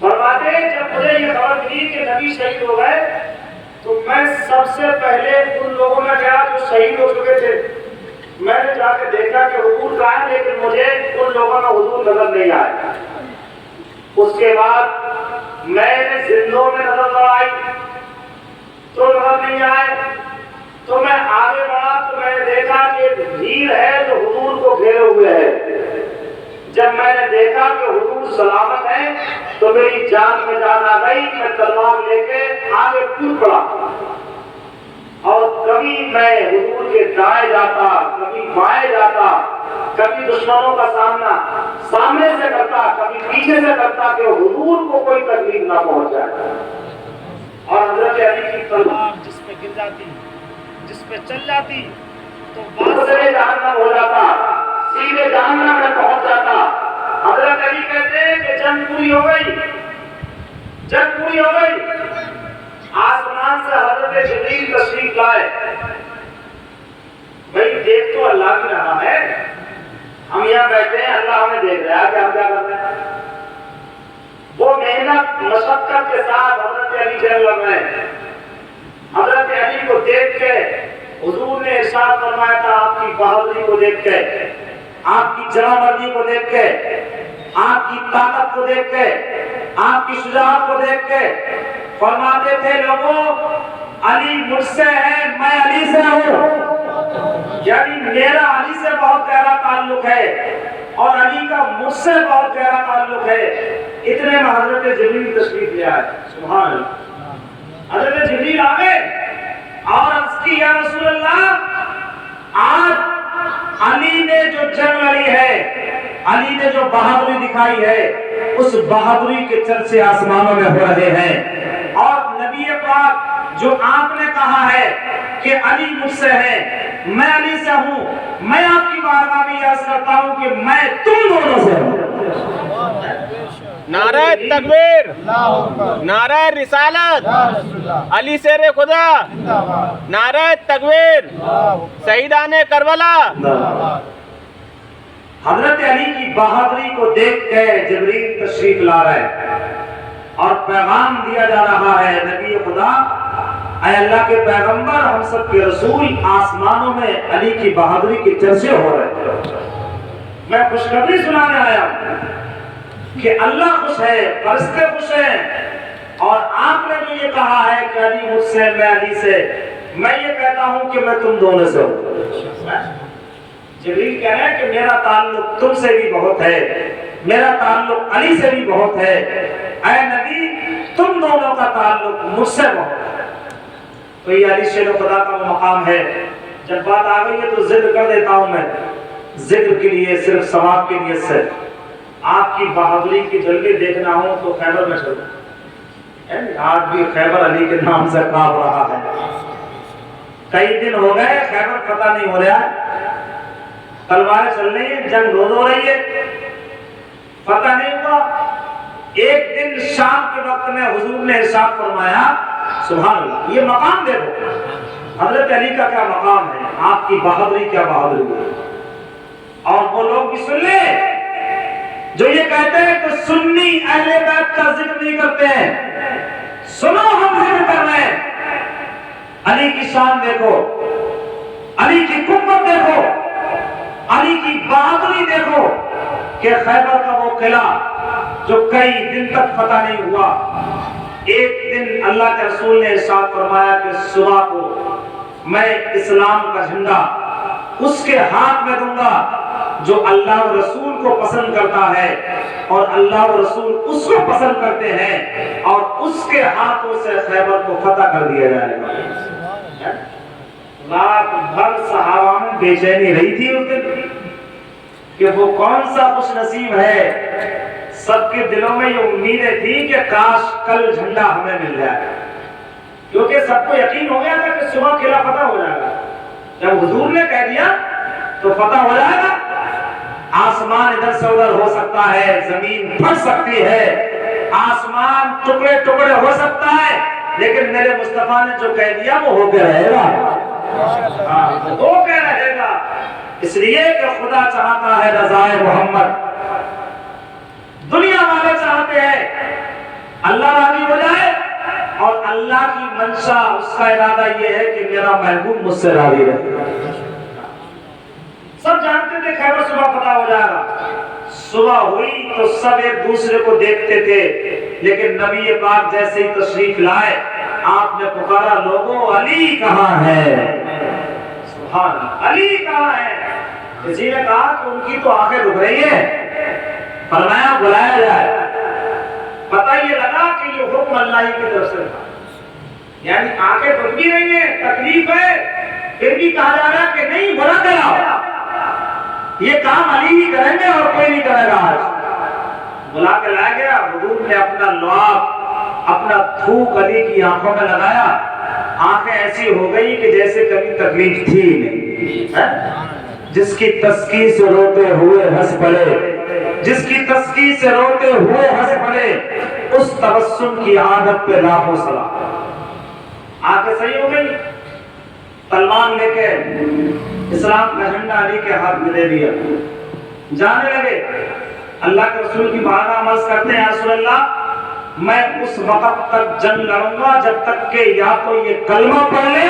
فرماتے ہیں جب مجھے یہ خبر ملی کہ نبی شہید ہو گئے تو میں سب سے پہلے ان لوگوں میں گیا جو شہید ہو چکے تھے. میں نے جا کے دیکھا کہ حضور کہاں ہے، لیکن مجھے ان لوگوں میں حضور نظر نہیں آئے. اس کے بعد میں نے زندوں میں نظر لڑائی تو نظر نہیں آئے. تو میں آگے بڑھا تو میں نے دیکھا کہ بھیڑ ہے جو حضور کو گھیرے ہوئے ہے. جب میں نے دیکھا کہ حضور سلامت ہیں تو میری جان میں جان آ گئی. میں تلوار لے کے آگے کود پڑا اور کبھی میں حضور کے دائیں جاتا، کبھی بائیں جاتا، کبھی دشمنوں کا سامنا سامنے سے کرتا، کبھی پیچھے سے کرتا کہ حضور کو کوئی تکلیف نہ پہنچ جائے. اور حضرت علی کی تلوار جس پہ گر جاتی، جس پہ چل جاتی تو بازرے جہنم ہو جاتا، سیدھے جہنم میں پہنچ جاتا. حضرت علی کہتے ہیں کہ جنگ پوری ہو گئی، جنگ پوری ہو گئی. آسمان سے حضرت جبریل تشریف لائے. بھائی دیکھ تو اللہ بھی رہا ہے، ہم یہاں بیٹھے ہیں، اللہ ہمیں دیکھ رہا ہے کہ ہم کیا کر رہے ہیں. وہ محنت مشقت کے ساتھ حضرت علی جنگ لڑ رہے ہیں. حضرت علی کو دیکھ کے حضور نے ارشاد فرمایا تھا، آپ کی بہادری کو دیکھ کے، آپ کی جرأت کو دیکھ کے، آپ کی طاقت کو دیکھ کے، آپ کی شجاعت کو دیکھ کے فرماتے تھے لوگوں علی مجھ سے ہے، میں علی سے ہوں، یعنی میرا علی سے بہت گہرا تعلق ہے اور علی کا مجھ سے بہت گہرا تعلق ہے۔ اتنے میں حضرت جبریل تشریف لے آئے، سبحان اللہ۔ حضرت جبریل آ گئے اور عرض کی یا رسول اللہ، آج علی نے جو جنگ لڑی ہے، علی نے جو بہادری دکھائی ہے، اس بہادری کے چرچے آسمانوں میں ہو رہے ہیں، اور نبی پاک جو آپ نے کہا ہے کہ علی مجھ سے ہے، میں علی سے ہوں، میں آپ کی بارگاہ میں عرض کرتا ہوں کہ میں تم دونوں سے ہوں۔ نعرہ تکبیر، نعرہ رسالت، علی شیر خدا، نعرہ تکبیر، شہیدان کربلا۔ حضرت علی کی بہادری کو دیکھ کے جبریل تشریف لا رہے اور پیغام دیا جا رہا ہے، نبی خدا، اے اللہ کے پیغمبر، ہم سب کے رسول، آسمانوں میں علی کی بہادری کے چرچے ہو رہے ہیں۔ میں خوشخبری سنانے آیا ہوں کہ اللہ خوش ہے، فرشتے خوش ہیں، اور آپ نے جو یہ کہا ہے کہ علی مجھ سے، میں علی سے، میں یہ کہتا ہوں کہ میں تم دونوں سے ہوں۔ جبریل کہہ رہے ہیں کہ میرا تعلق تم سے بھی بہت ہے، میرا تعلق علی سے بھی بہت ہے، اے نبی تم دونوں کا تعلق مجھ سے بہت ہے۔ تو یہ علی شیر خدا کا مقام ہے۔ جب بات آ گئی ہے تو ذکر کر دیتا ہوں میں، ذکر کے لیے، صرف ثواب کی نیت سے۔ آپ کی بہادری کی جلوے دیکھنا ہو تو خیبر میں چلو، آج بھی خیبر علی کے نام سے کانپ رہا ہے۔ کئی دن ہو گئے خیبر فتح نہیں ہو رہا ہے، تلواریں چل رہی ہیں، جنگ روز ہو رہی ہے، فتح نہیں ہوا۔ ایک دن شام کے وقت میں حضور نے ارشاد فرمایا، سبحان اللہ، یہ مقام دیکھو حضرت علی کا کیا مقام ہے، آپ کی بہادری کیا بہادری ہے۔ اور وہ لوگ بھی سن لیں جو یہ کہتے ہیں کہ سنی اہل بیت کا ذکر نہیں کرتے ہیں، سنو ہم ذکر کر رہے ہیں۔ علی کی شان دیکھو، علی کی قوت دیکھو، علی کی بہادری دیکھو کہ خیبر کا وہ قلعہ جو کئی دن تک فتح نہیں ہوا، ایک دن اللہ کے رسول نے ارشاد فرمایا کہ صبح کو میں اسلام کا جھنڈا اس کے ہاتھ میں دوں گا جو اللہ و رسول کو پسند کرتا ہے، اور اللہ و رسول اس کو پسند کرتے ہیں، اور اس کے ہاتھوں سے خیبر کو فتح کر دیا جائے گا۔ رات بھر صحابہ میں بے چینی رہی تھی اس دن کہ وہ کون سا خوش نصیب ہے۔ سب کے دلوں میں یہ امیدیں تھی کہ کاش کل جھنڈا ہمیں مل جائے، کیونکہ سب کو یقین ہو گیا تھا کہ صبح قلعہ فتح ہو جائے گا۔ جب حضور نے کہہ دیا تو فتح ہو جائے گا۔ آسمان ادھر سے ادھر ہو سکتا ہے، زمین پھٹ سکتی ہے، آسمان ٹکڑے ٹکڑے ہو سکتا ہے، لیکن میرے مصطفیٰ نے جو کہہ دیا وہ ہو کے رہے گا، ہو کے رہے گا۔ اس لیے کہ خدا چاہتا ہے رضائے محمد، دنیا والے چاہتے ہیں اللہ راضی ہو جائے، اور اللہ کی منشا، اس کا ارادہ یہ ہے کہ میرا محبوب مجھ سے راضی رہے۔ سب جانتے تھے خیبر صبح فتح ہو جائے گا۔ صبح ہوئی تو سب ایک دوسرے کو دیکھتے تھے، لیکن نبی پاک جیسے ہی تشریف لائے آپ نے پکارا، لوگوں علی کہاں ہے؟ سبحان اللہ، علی کہاں ہے؟ کسی نے کہا کہ ان کی تو آنکھیں رک رہی ہیں، فرمایا بلایا جائے۔ پتہ یہ لگا کہ یہ حکم اللہ کی طرف سے تھا، یعنی آنکھیں رک بھی رہی ہیں، تکلیف ہے، پھر بھی کہا جا رہا کہ نہیں بلا کراؤ، یہ کام علی ہی کریں گے اور کوئی نہیں کرے گا۔ آج بلا کے لایا گیا، حضور نے اپنا لعاب، اپنا تھوک علی کی آنکھوں میں لگایا، آنکھیں ایسی ہو گئی کہ جیسے کبھی تکلیف تھی نہیں۔ جس کی تسکی سے روتے ہوئے ہنس پڑے، جس کی تسکی سے روتے ہوئے ہنس پڑے، اس تبسم کی عادت پہ لاکھوں سلام۔ آنکھیں صحیح ہو گئی، تلوار لے کے اسلام کا جھنڈا علی کے ہاتھ میں دے دیا، جانے لگے۔ اللہ کے رسول کی بارگاہ میں عرض کرتے ہیں، یا رسول اللہ میں اس وقت تک جنگ لڑوں گا جب تک کہ یا تو یہ کلمہ پڑھ لے،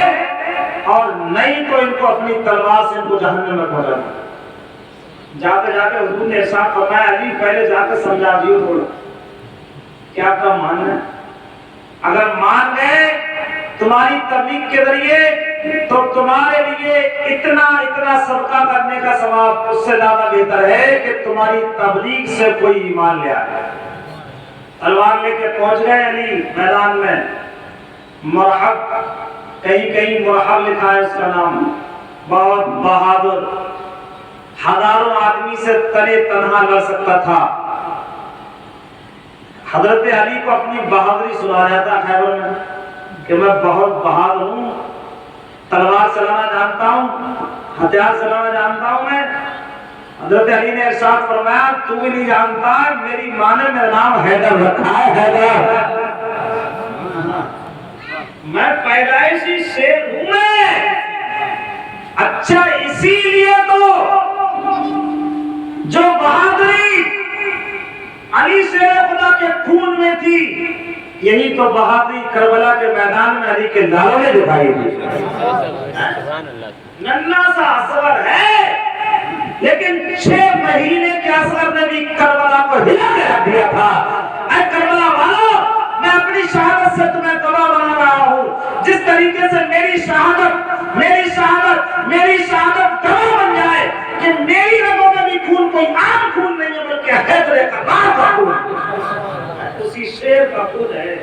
اور نہیں تو ان کو اپنی تلوار سے ان کو جہنم میں پہنچا دوں۔ جاتے جاتے حضور نے ارشاد فرمایا، علی پہلے جا کے سمجھا دیو تھوڑا، کیا آپ کا ماننا ہے؟ اگر مان گئے تمہاری تبلیغ کے ذریعے تو تمہارے لیے اتنا صدقہ کرنے کا ثواب اس سے زیادہ بہتر ہے کہ تمہاری تبلیغ سے کوئی ایمان لے آئے۔ تلوار لے کے پہنچ گئے علی میدان میں، مرحب، کہیں کہیں مرحب لکھا ہے اس کا نام، بہت بہادر، ہزاروں آدمی سے تنے تنہا لڑ سکتا تھا۔ حضرت علی کو اپنی بہادری سنا رہا تھا خیبر میں کہ میں بہت بہادر ہوں، تلوار چلانا جانتا ہوں، ہتھیار چلانا جانتا ہوں میں۔ حضرت علی نے ارشاد فرمایا تو بھی نہیں جانتا، میری ماں نے میرا نام حیدر رکھا ہے، حیدر، میں پیدائشی شیر ہوں میں۔ اچھا اسی لیے تو جو بہادری علی شیر خدا کے خون میں تھی، یہی تو بہادری کربلا کے میدان میں علی کے لالوں نے دکھائی تھی۔ ننھا سا اصغر ہے لیکن 6 مہینے کے اصغر نے بھی کربلا کو ہلا کے رکھ دیا تھا۔ اے کربلا والوں، میں اپنی شہادت سے تمہیں گواہ بنا رہا ہوں، جس طریقے سے میری شہادت گواہ بن جائے کہ میری رگوں میں بھی خون کوئی عام خون نہیں ہے بلکہ حیدر کرار کا خون، اسی شیر کا خون ہے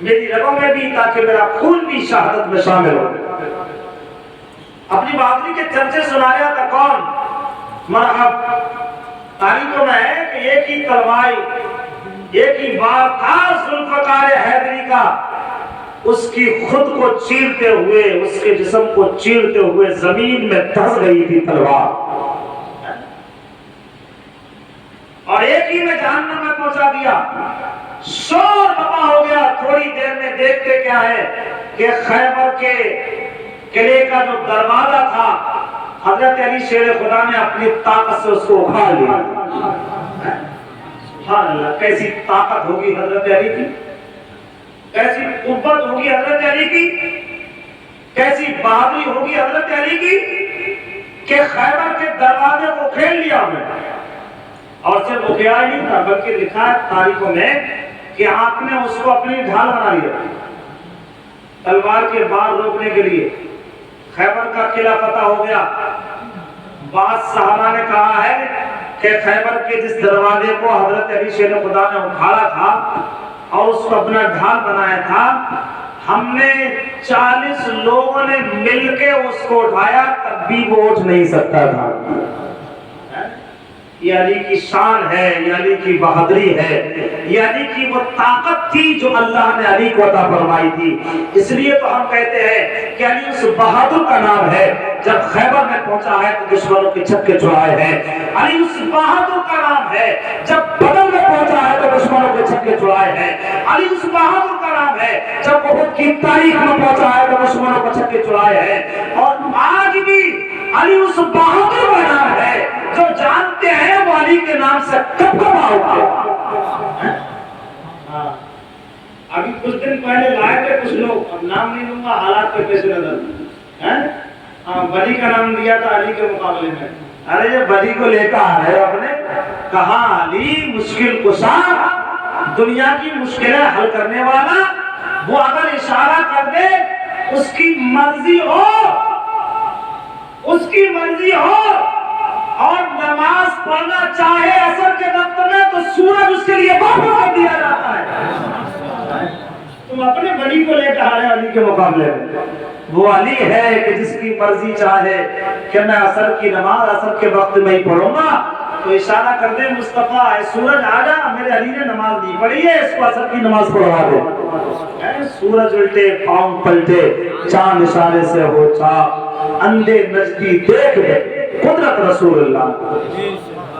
میری رگوں میں بھی، تاکہ میرا خون بھی شہادت میں شامل ہو۔ اپنی بہادری کے چرچے سنا رہا تھا کون؟ مرحب۔ تاریخوں میں ہے کہ ایک ہی تلوار، ایک ہی بار تھا ذوالفقار حیدری کا، اس کی خود کو چیرتے ہوئے، اس کے جسم کو چیرتے ہوئے زمین میں دھس گئی تھی تلوار، اور ایک ہی میں جہنم میں پہنچا دیا۔ شور بپا ہو گیا، تھوڑی دیر میں دیکھتے کیا ہے کہ خیبر کے قلعے کا جو دروازہ تھا، حضرت علی شیر خدا نے اپنی طاقت سے اس کو اکھاڑ لیا۔ سبحان اللہ، کیسی طاقت ہوگی حضرت علی کی، کیسی قوت ہوگی حضرت علی کی، کیسی بہادری ہوگی حضرت علی کی کہ خیبر کے دروازے کو کھیل لیا میں۔ اور صرف وہ کیا نہیں تھا بلکہ لکھا ہے تاریخوں میں کہ آپ نے اس کو اپنی ڈھال بنا لیا تلوار کے بار روکنے کے لیے۔ خیبر کا قلعہ فتح ہو گیا۔ بعض صحابہ نے کہا ہے کہ خیبر کے جس دروازے کو حضرت علی شیر خدا نے اکھاڑا تھا اور اس کو اپنا ڈھال بنایا تھا، ہم نے 40 لوگوں نے مل کے اس کو اٹھایا، تب بھی وہ اٹھ نہیں سکتا تھا۔ یہ علی کی شان ہے، یہ علی کی بہادری ہے، یہ علی کی وہ طاقت تھی جو اللہ نے علی کو عطا فرمائی تھی۔ اس لیے تو ہم کہتے ہیں کہ علی اس بہادر کا نام ہے، جب خیبر میں پہنچا ہے تو دشمنوں کے چھکے چھڑائے ہیں۔ علی اس بہادر کا نام ہے، جب بدر میں پہنچا ہے تو دشمنوں کے چھکے چھڑائے ہیں۔ علی اس بہادر کا نام ہے، جب احد کی تاریخ میں پہنچا ہے تو دشمنوں کے چھکے چھڑائے ہیں۔ اور آج بھی علی اس بہادر کا نام ہے جو جانتے ہیں وہ علی کے نام سے کب کب آؤ گے۔ ابھی کچھ دن پہلے لائے تھے کچھ لوگ، اب نام نہیں لوں گا حالات کے پیش نظر، بلی کا نام دیا تھا علی کے مقابلے میں۔ ارے یہ بلی کو لے کر آ رہے ہو اپنے، کہاں علی مشکل کشا، دنیا کی مشکلیں حل کرنے والا، وہ اگر اشارہ کر دے اس کی مرضی ہو، اس کی مرضی ہو اور نماز پڑھنا چاہے عصر کے وقت میں تو سورج اس کے لیے واپس کر دیا جاتا ہے۔ تم اپنے بلی کو لے کر آ رہے علی کے مقابلے میں۔ وہ علی ہے کہ جس کی مرضی چاہے کہ میں عصر کی نماز عصر کے وقت میں ہی پڑھوں گا تو اشارہ کر دے مصطفیٰ اے سورج آ جا، میرے علی نے نماز نہیں پڑھی ہے، اس کو عصر کی نماز پڑھوا دے۔ سورج الٹے پاؤں پلٹے، چاند اشارے سے ہو چاک، اندھے نجدی دیکھ لے قدرت رسول اللہ۔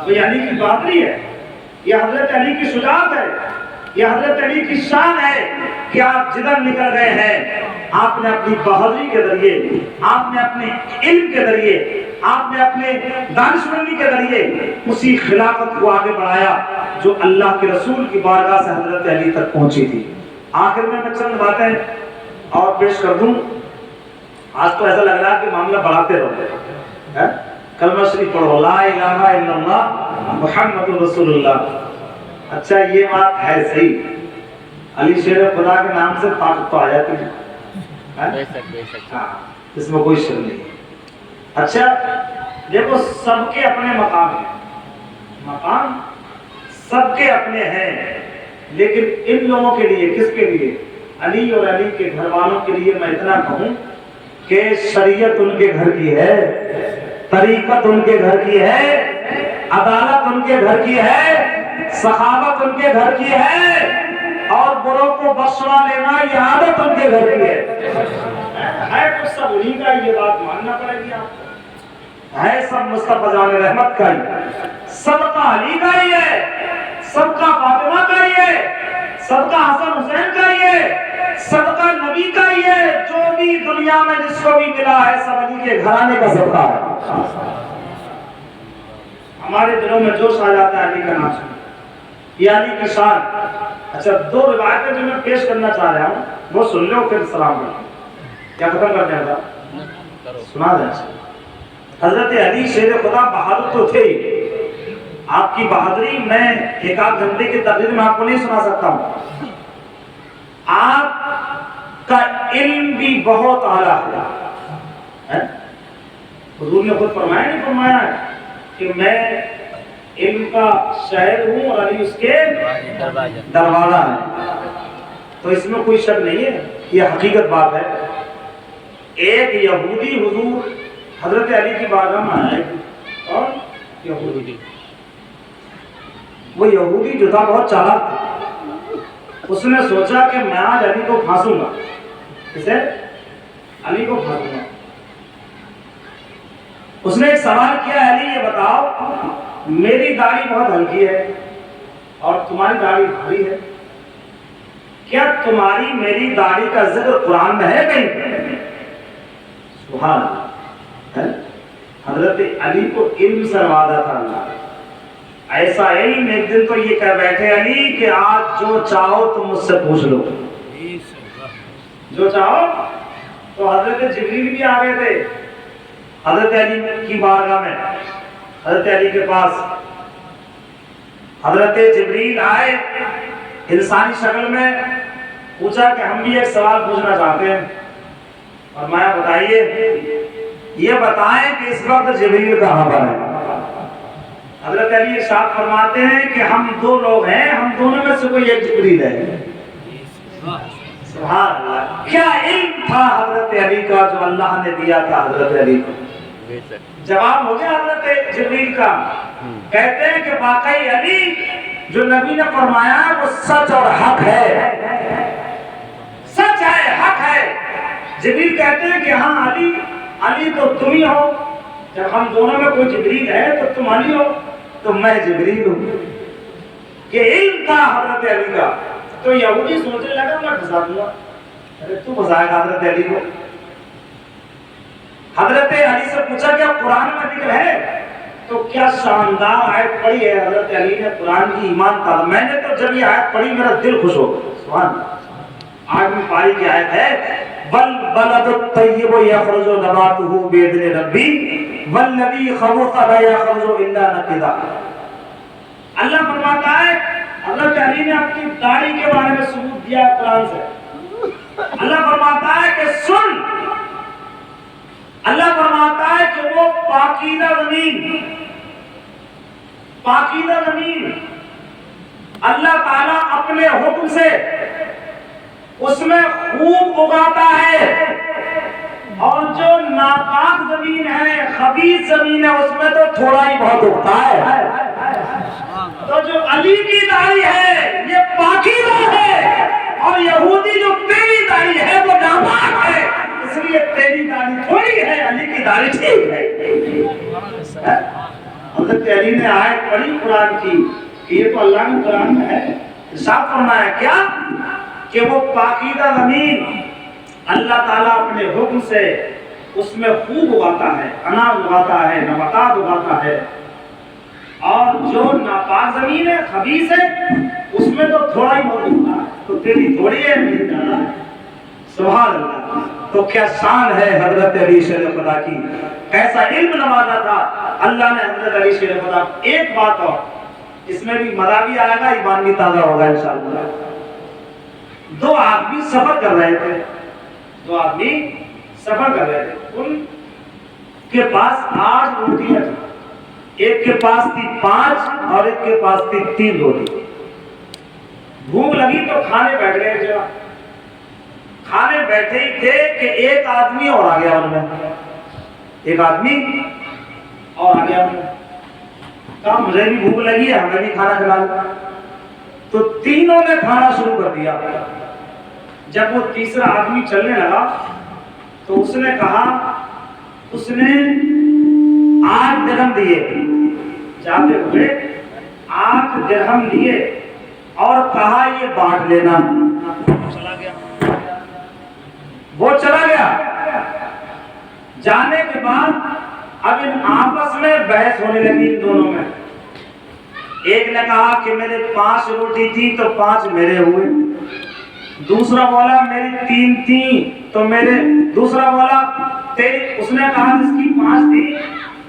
یہ علی کی بہادری ہے، یہ حضرت علی کی شجاعت ہے، یہ حضرت علی کی شان ہے کہ آپ جدھر نکل گئے ہیں آپ نے اپنی بہادری کے ذریعے، آپ نے اپنے علم کے ذریعے، آپ نے اپنے دانشمندی کے ذریعے اسی خلافت کو آگے بڑھایا جو اللہ کے رسول کی بارگاہ سے حضرت علی تک پہنچی تھی۔ آخر میں چند باتیں اور پیش کر دوں۔ آج تو ایسا لگ رہا ہے کہ معاملہ بڑھاتے رہو، کلمہ شریف پڑھو، لا الہ الا اللہ محمد رسول اللہ۔ اچھا یہ بات ہے صحیح، علی شیر خدا کے نام سے طاقت تو آ جاتی ہے، بے شک بے شک ہاں اس میں کوئی شک نہیں. اچھا دیکھو سب کے اپنے مقام ہیں, مقام سب کے اپنے ہیں, لیکن ان لوگوں کے لیے, کس کے لیے, علی اور علی کے گھر والوں کے لیے میں اتنا کہوں کہ شریعت ان کے گھر کی ہے, طریقت ان کے گھر کی ہے, عدالت ان کے گھر کی ہے, سخاوت ان کے گھر کی ہے, اور بروں کو بخشوا لینا یہ عادت ان کے گھر کی ہے تو سب انہیں کا, یہ بات ماننا پڑے گی آپ کو, ہے سب مصطفیٰ جان رحمت کا ہی, سب کا علی کا ہی ہے, سب کا فاطمہ کا ہی ہے, سب کا حسن حسین کا ہی ہے, سب کا نبی کا ہی ہے, جو بھی دنیا میں جس کو بھی ملا ہے سب علی کے گھرانے کا صدقہ ہے. ہمارے دلوں میں جوش آ جاتا ہے علی کا نام سن, یہ علی کی شان. اچھا دو روایتیں جو میں پیش کرنا چاہ رہا ہوں وہ سن لو پھر سلام کریں. کیا ختم کر دیں گا, سنا دیں. حضرت علی شیر خدا بہادر تو تھے, آپ کی بہادری میں ایک آدھ گھنٹے کی تقریر میں آپ کو نہیں سنا سکتا ہوں. آپ کا علم بھی بہت اعلیٰ ہے. حضور نے خود فرمایا نہیں فرمایا کہ میں علم کا شہر ہوں اور علی اس کے دروازہ ہے. تو اس میں کوئی شک نہیں ہے, یہ حقیقت بات ہے. ایک یہودی حضور حضرت علی کی بارگاہ میں آیا, اور یہودی, وہ یہودی جو تھا بہت چالاک تھا. اس نے سوچا کہ میں آج علی کو پھانسوں گا. کسے؟ علی کو پھانسوں گا. اس نے ایک سوال کیا, علی یہ بتاؤ میری داڑھی بہت ہلکی ہے اور تمہاری داڑھی بھاری ہے, کیا تمہاری میری داڑھی کا ذکر قرآن میں ہے کہیں؟ سبحان اللہ. حضرت علی کو علم سے نوازا تھا اللہ, ایسا علم ایک دن تو یہ کہہ بیٹھے علی کہ آج جو چاہو تم مجھ سے پوچھ لو, جو چاہو. تو حضرت جبریل بھی آ گئے تھے حضرت علی کی بارگاہ میں, حضرت علی کے پاس. حضرت جبریل آئے انسانی شکل میں, پوچھا کہ ہم بھی ایک سوال پوچھنا چاہتے ہیں. فرمایا بتائیے. یہ بتائیں کہ اس وقت جبریل کہاں پر ہے؟ حضرت علی ارشاد فرماتے ہیں کہ ہم دو لوگ ہیں, ہم دونوں میں سے کوئی ایک جبریل ہے. سبحان اللہ. کیا علم تھا حضرت علی کا جو اللہ نے دیا تھا حضرت علی کو. جواب ہو گیا حضرت جبریل کا. کہتے ہیں کہ واقعی علی جو نبی نے فرمایا ہے وہ سچ اور حق ہے, سچ ہے, حق ہے. جبریل کہتے ہیں کہ ہاں علی, علی تو تم ہی ہو. جب ہم دونوں میں کوئی جبریل ہے تو تم علی ہو, تو میں جبریل ہوں. کہ علم تھا حضرت علی کا. تو یہودی سوچنے لگا میں پھنسا دوں گا. ارے تو پھنسائے گا حضرت علی کو. حضرت علی سے پوچھا کیا قرآن میں ذکر ہے؟ تو کیا شاندار آیت پڑھی ہے حضرت علی نے قرآن کی, ایمان تھا. میں نے تو جب یہ آیت پڑھی میرا دل خوش ہو گیا. سبحان اللہ. آج بھی پاری کی آیت ہے, والبلد الطیب یخرج نباتہ بإذن ربی والذی خبث لا یخرج الا نقدا. اللہ فرماتا ہے, حضرت علی نے اپنی داڑھی کے بارے میں ثبوت دیا قرآن سے. اللہ فرماتا ہے کہ سن, اللہ فرماتا ہے کہ وہ پاکیزہ زمین, پاکیزہ زمین اللہ تعالیٰ اپنے حکم سے اس میں خوب اگاتا ہے, اور جو ناپاک زمین ہے, خبیث زمین ہے, اس میں تو تھوڑا ہی بہت اگتا ہے. تو جو علی کی داڑھی ہے یہ پاکیزہ ہے, اور یہودی جو تیری داڑھی ہے وہ ناپاک ہے. اس لیے تیری داڑھی تھوڑی ہے, علی کی داڑھی ٹھیک ہے. حضرت علی نے آیت پڑھی قرآن کی کہ یہ تو اللہ نے قرآن میں ہے. ارشاد فرمایا کیا کہ وہ پاکیزہ زمین اللہ تعالیٰ اپنے حکم سے اس میں خوب اگاتا ہے, اناج اگاتا ہے, نباتات اگاتا ہے. اور جو ناپاک زمین ہے, خبیث ہے, اس میں تو تھوڑا ہی بہت اگتا ہے. تو تیری تھوڑی ہے, میری زیادہ ہے. سبحان اللہ. تو کیا شان ہے حضرت علی شیر خدا کی, کیسا علم نوازا تھا اللہ نے حضرت علی شیر خدا. ایک بات اور, اس میں بھی مزہ بھی آئے گا, ایمان بھی تازہ ہوگا انشاءاللہ. دو آدمی سفر کر رہے تھے, دو آدمی سفر کر رہے تھے، ان کے پاس 8 روٹیاں تھیں، ایک کے پاس تھی 5 اور ایک کے پاس تھی 3 روٹی۔ بھوک لگی تو کھانے بیٹھ گئے، جو کھانے بیٹھے ہی تھے کہ ایک آدمی اور آ گیا ان میں، ایک آدمی اور آ گیا ان میں، کہا مجھے بھی بھوک لگی ہے، ہمیں بھی کھانا کھلا دو۔ تو تینوں نے کھانا شروع کر دیا۔ جب وہ تیسرا آدمی چلنے لگا تو اس نے کہا، اس نے 8 درہم دیے، جاتے ہوئے 8 درہم لیے اور کہا یہ بانٹ لینا۔ چلا گیا، وہ چلا گیا۔ جانے کے بعد اب ان آپس میں بحث ہونے لگی ان دونوں میں۔ ایک نے کہا کہ میرے 5 روٹی تھی تو 5 میرے ہوئے، دوسرا بولا میری 3 تھی تو میرے، دوسرا بولا تیری، اس نے کہا جس کی 5 تھی،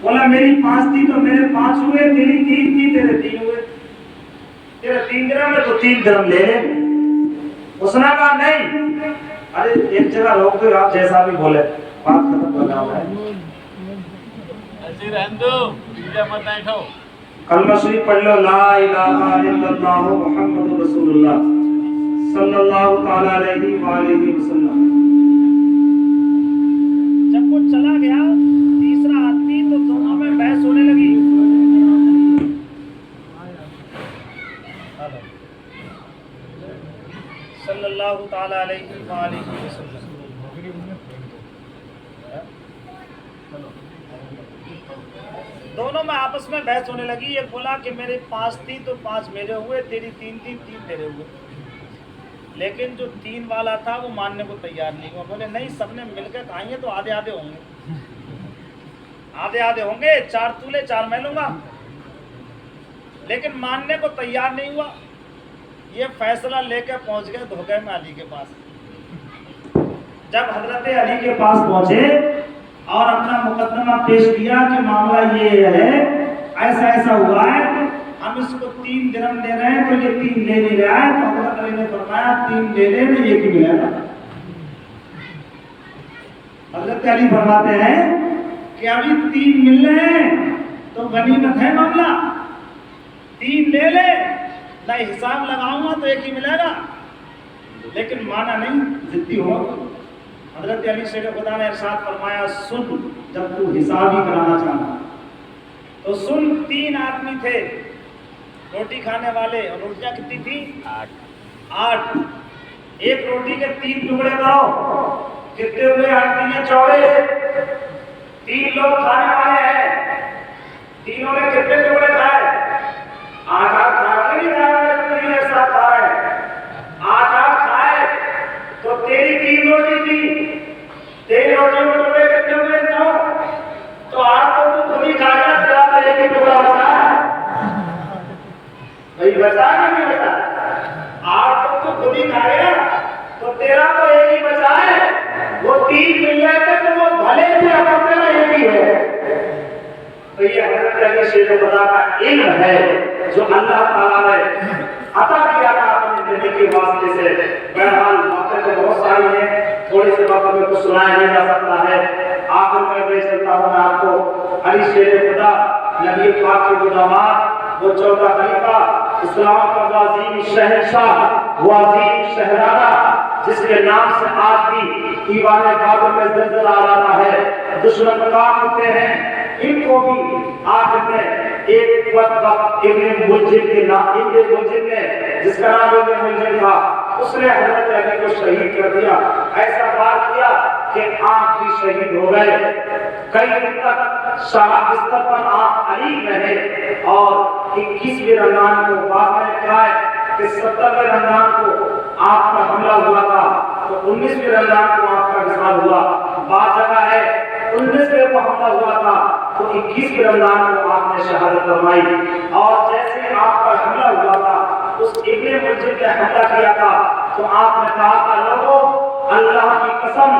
بولا میری 5 تھی تو میرے 5 ہوئے، تیری 3 تھی تیرے 3 ہوئے، تیرے 3 درہم ہے تو 3 درہم لے لے۔ اس نے کہا نہیں، ارے ایک جگہ روک دو، آپ جیسا بھی بولے، بات ختم کرنا ہے۔ ایسے رہن دو، پیچھے مت بیٹھو۔ کلمہ شریف پڑھ لو، لا الہ الا اللہ محمد رسول اللہ صلی اللہ تعالی علیہ وآلہ وسلم۔ جب وہ چلا گیا تیسرا آدمی تو دونوں میں بحث ہونے لگی۔ صلی اللہ تعالی علیہ وآلہ وسلم۔ دونوں میں آپس میں بحث ہونے لگی۔ ایک بولا کہ میرے 5 تھی تو 5 میرے ہوئے، تیری 3 تھی 3 تیرے ہوئے۔ لیکن جو 3 والا تھا وہ ماننے کو تیار نہیں ہوا، بولے نہیں سب نے مل کے کھائیں گے تو آدھے آدھے ہوں گے، آدھے آدھے ہوں گے، 4 تو لے 4 میں لوں گا۔ لیکن ماننے کو تیار نہیں ہوا۔ یہ فیصلہ لے کے پہنچ گئے دھوکے میں علی کے پاس۔ جب حضرت علی کے پاس پہنچے اور اپنا مقدمہ پیش کیا کہ معاملہ یہ ہے، ایسا ایسا ہوا ہے، ہم اس کو 3 درہم دے رہے ہیں تو یہ 3 لے نہیں رہا ہے، تو حضرت علی نے فرمایا 3 لے لے میں 1 ہی ملے گا۔ حضرت علی فرماتے ہیں کہ ابھی 3 مل رہے ہیں تو غنیمت ہے معاملہ، 3 لے لے، نہ حساب لگاؤں گا تو 1 ہی ملے گا، لیکن مانا نہیں، ضدی ہو۔ حضرت علی شیر خدا نے ارشاد فرمایا سن، جب تو حساب ہی کرانا چاہنا تو سن۔ 3 آدمی تھے روٹی کھانے والے، اور روٹیاں کتنی تھی؟ 8۔ ایک روٹی کے 3 ٹکڑے کرو، کتنے ہوئے؟ 8 × 3 = 24۔ 3 لوگ کھانے والے ہیں، تینوں نے کتنے ٹکڑے کھائے؟ 8 کھائے، نہیں کھائے، ایک ساتھ کھائے 8 کھائے تو تیری 3 روٹی تھی، تیری روٹیوں کے ٹکڑے کتنے ہوئے؟ 9۔ تو 8 تو خود ہی کھا گیا، تیرا تو 1 ہی ٹکڑا بچا ہے۔ بھائی بچا نہیں بچا؟ 8 تو خود ہی کھا گیا تو تیرا تو 1 ہی بچا ہے۔ وہ 3 مل رہے تھے تو وہ بھلے تھے، اب تیرا 1 ہی ہے۔ تو یہ حضرت علی شیر خدا کا علم ہے جو اللہ تعالیٰ نے عطا کیا تھا اپنے نبی کے واسطے سے۔ بہرحال باتیں تو بہت ساری ہیں، تھوڑی سی وقت میں کچھ سنایا نہیں جا سکتا ہے۔ آخر میں میں چلتا ہوں میں آپ کو علی شیر خدا نبی پاک کے داماد، وہ 14 خلیفہ، اسلام کا عظیم شہنشاہ، وہ عظیم شہزادہ جس کے نام سے آج بھی ایوان بابل میں زلزلہ آ رہا ہے، دشمن کاٹتے ہیں۔ ان کو بھی آخر میں ایک وقت ابن ملجم کے نام، ابن ملجم نے، جس کا نام ابن ملجم تھا، اس نے حضرت علی کو شہید کر دیا۔ ایسا بات کیا کہ آپ بھی شہید ہو گئے۔ کئی دن تک شاہ بستر پر آپ علی رہے، اور 21ویں رمضان کو بعد میں کہا ہے کہ 70ویں رمضان کو آپ کا حملہ ہوا تھا، تو 19ویں رمضان کو آپ کا وصال ہوا۔ بات جگہ ہے 19ویں کو حملہ ہوا تھا تو 21ویں رمضان کو آپ نے شہادت فرمائی، اور جیسے آپ کا حملہ ہوا تھا اس ابن ملجم نے حملہ کیا تھا تو آپ نے کہا تھا لوگوں اللہ کی قسم،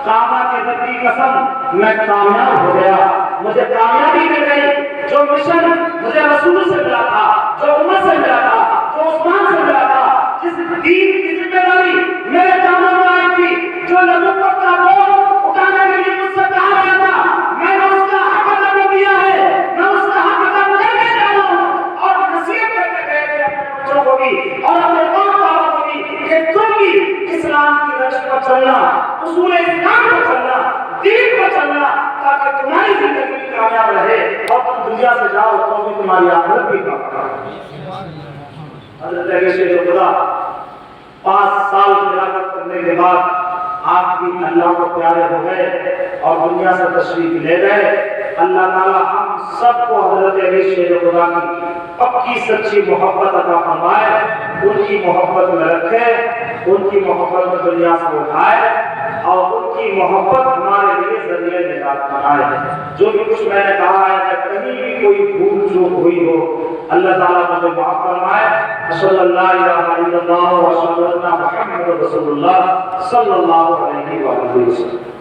کعبہ کے رب کی قسم، میں کامیاب ہو گیا، مجھے کامیابی مل گئی۔ جو مشن مجھے رسول سے ملا تھا، جو امت سے ملا تھا، جو عثمان سے ملا تھا، جس دین کی ذمہ داری میرے کاموں میں آئی تھی، جو نبوت کا تمہاری آخرت بھی کام کرے۔ حضرت عیسی خدا 5 سال خلافت کرنے کے بعد آپ بھی اللہ کو پیارے ہو گئے اور دنیا سے تشریف لے گئے۔ اللہ تعالی ہم سب کو حضرت عیسی خدا کی پکی سچی محبت عطا فرمائے، ان کی محبت میں رکھے، ان کی محبت میں دنیا سے اٹھائے اور ان کی محبت ہمارے لیے ذریعہ نجات بنائے۔ جو بھی کچھ میں نے کہا ہے کہ کہیں بھی کوئی بھول چوک ہوئی ہو اللہ تعالیٰ مجھے معاف فرمائے۔ صلی اللہ الہ الا اللہ و صلی اللہ محمد رسول اللہ صلی اللہ علیہ وسلم۔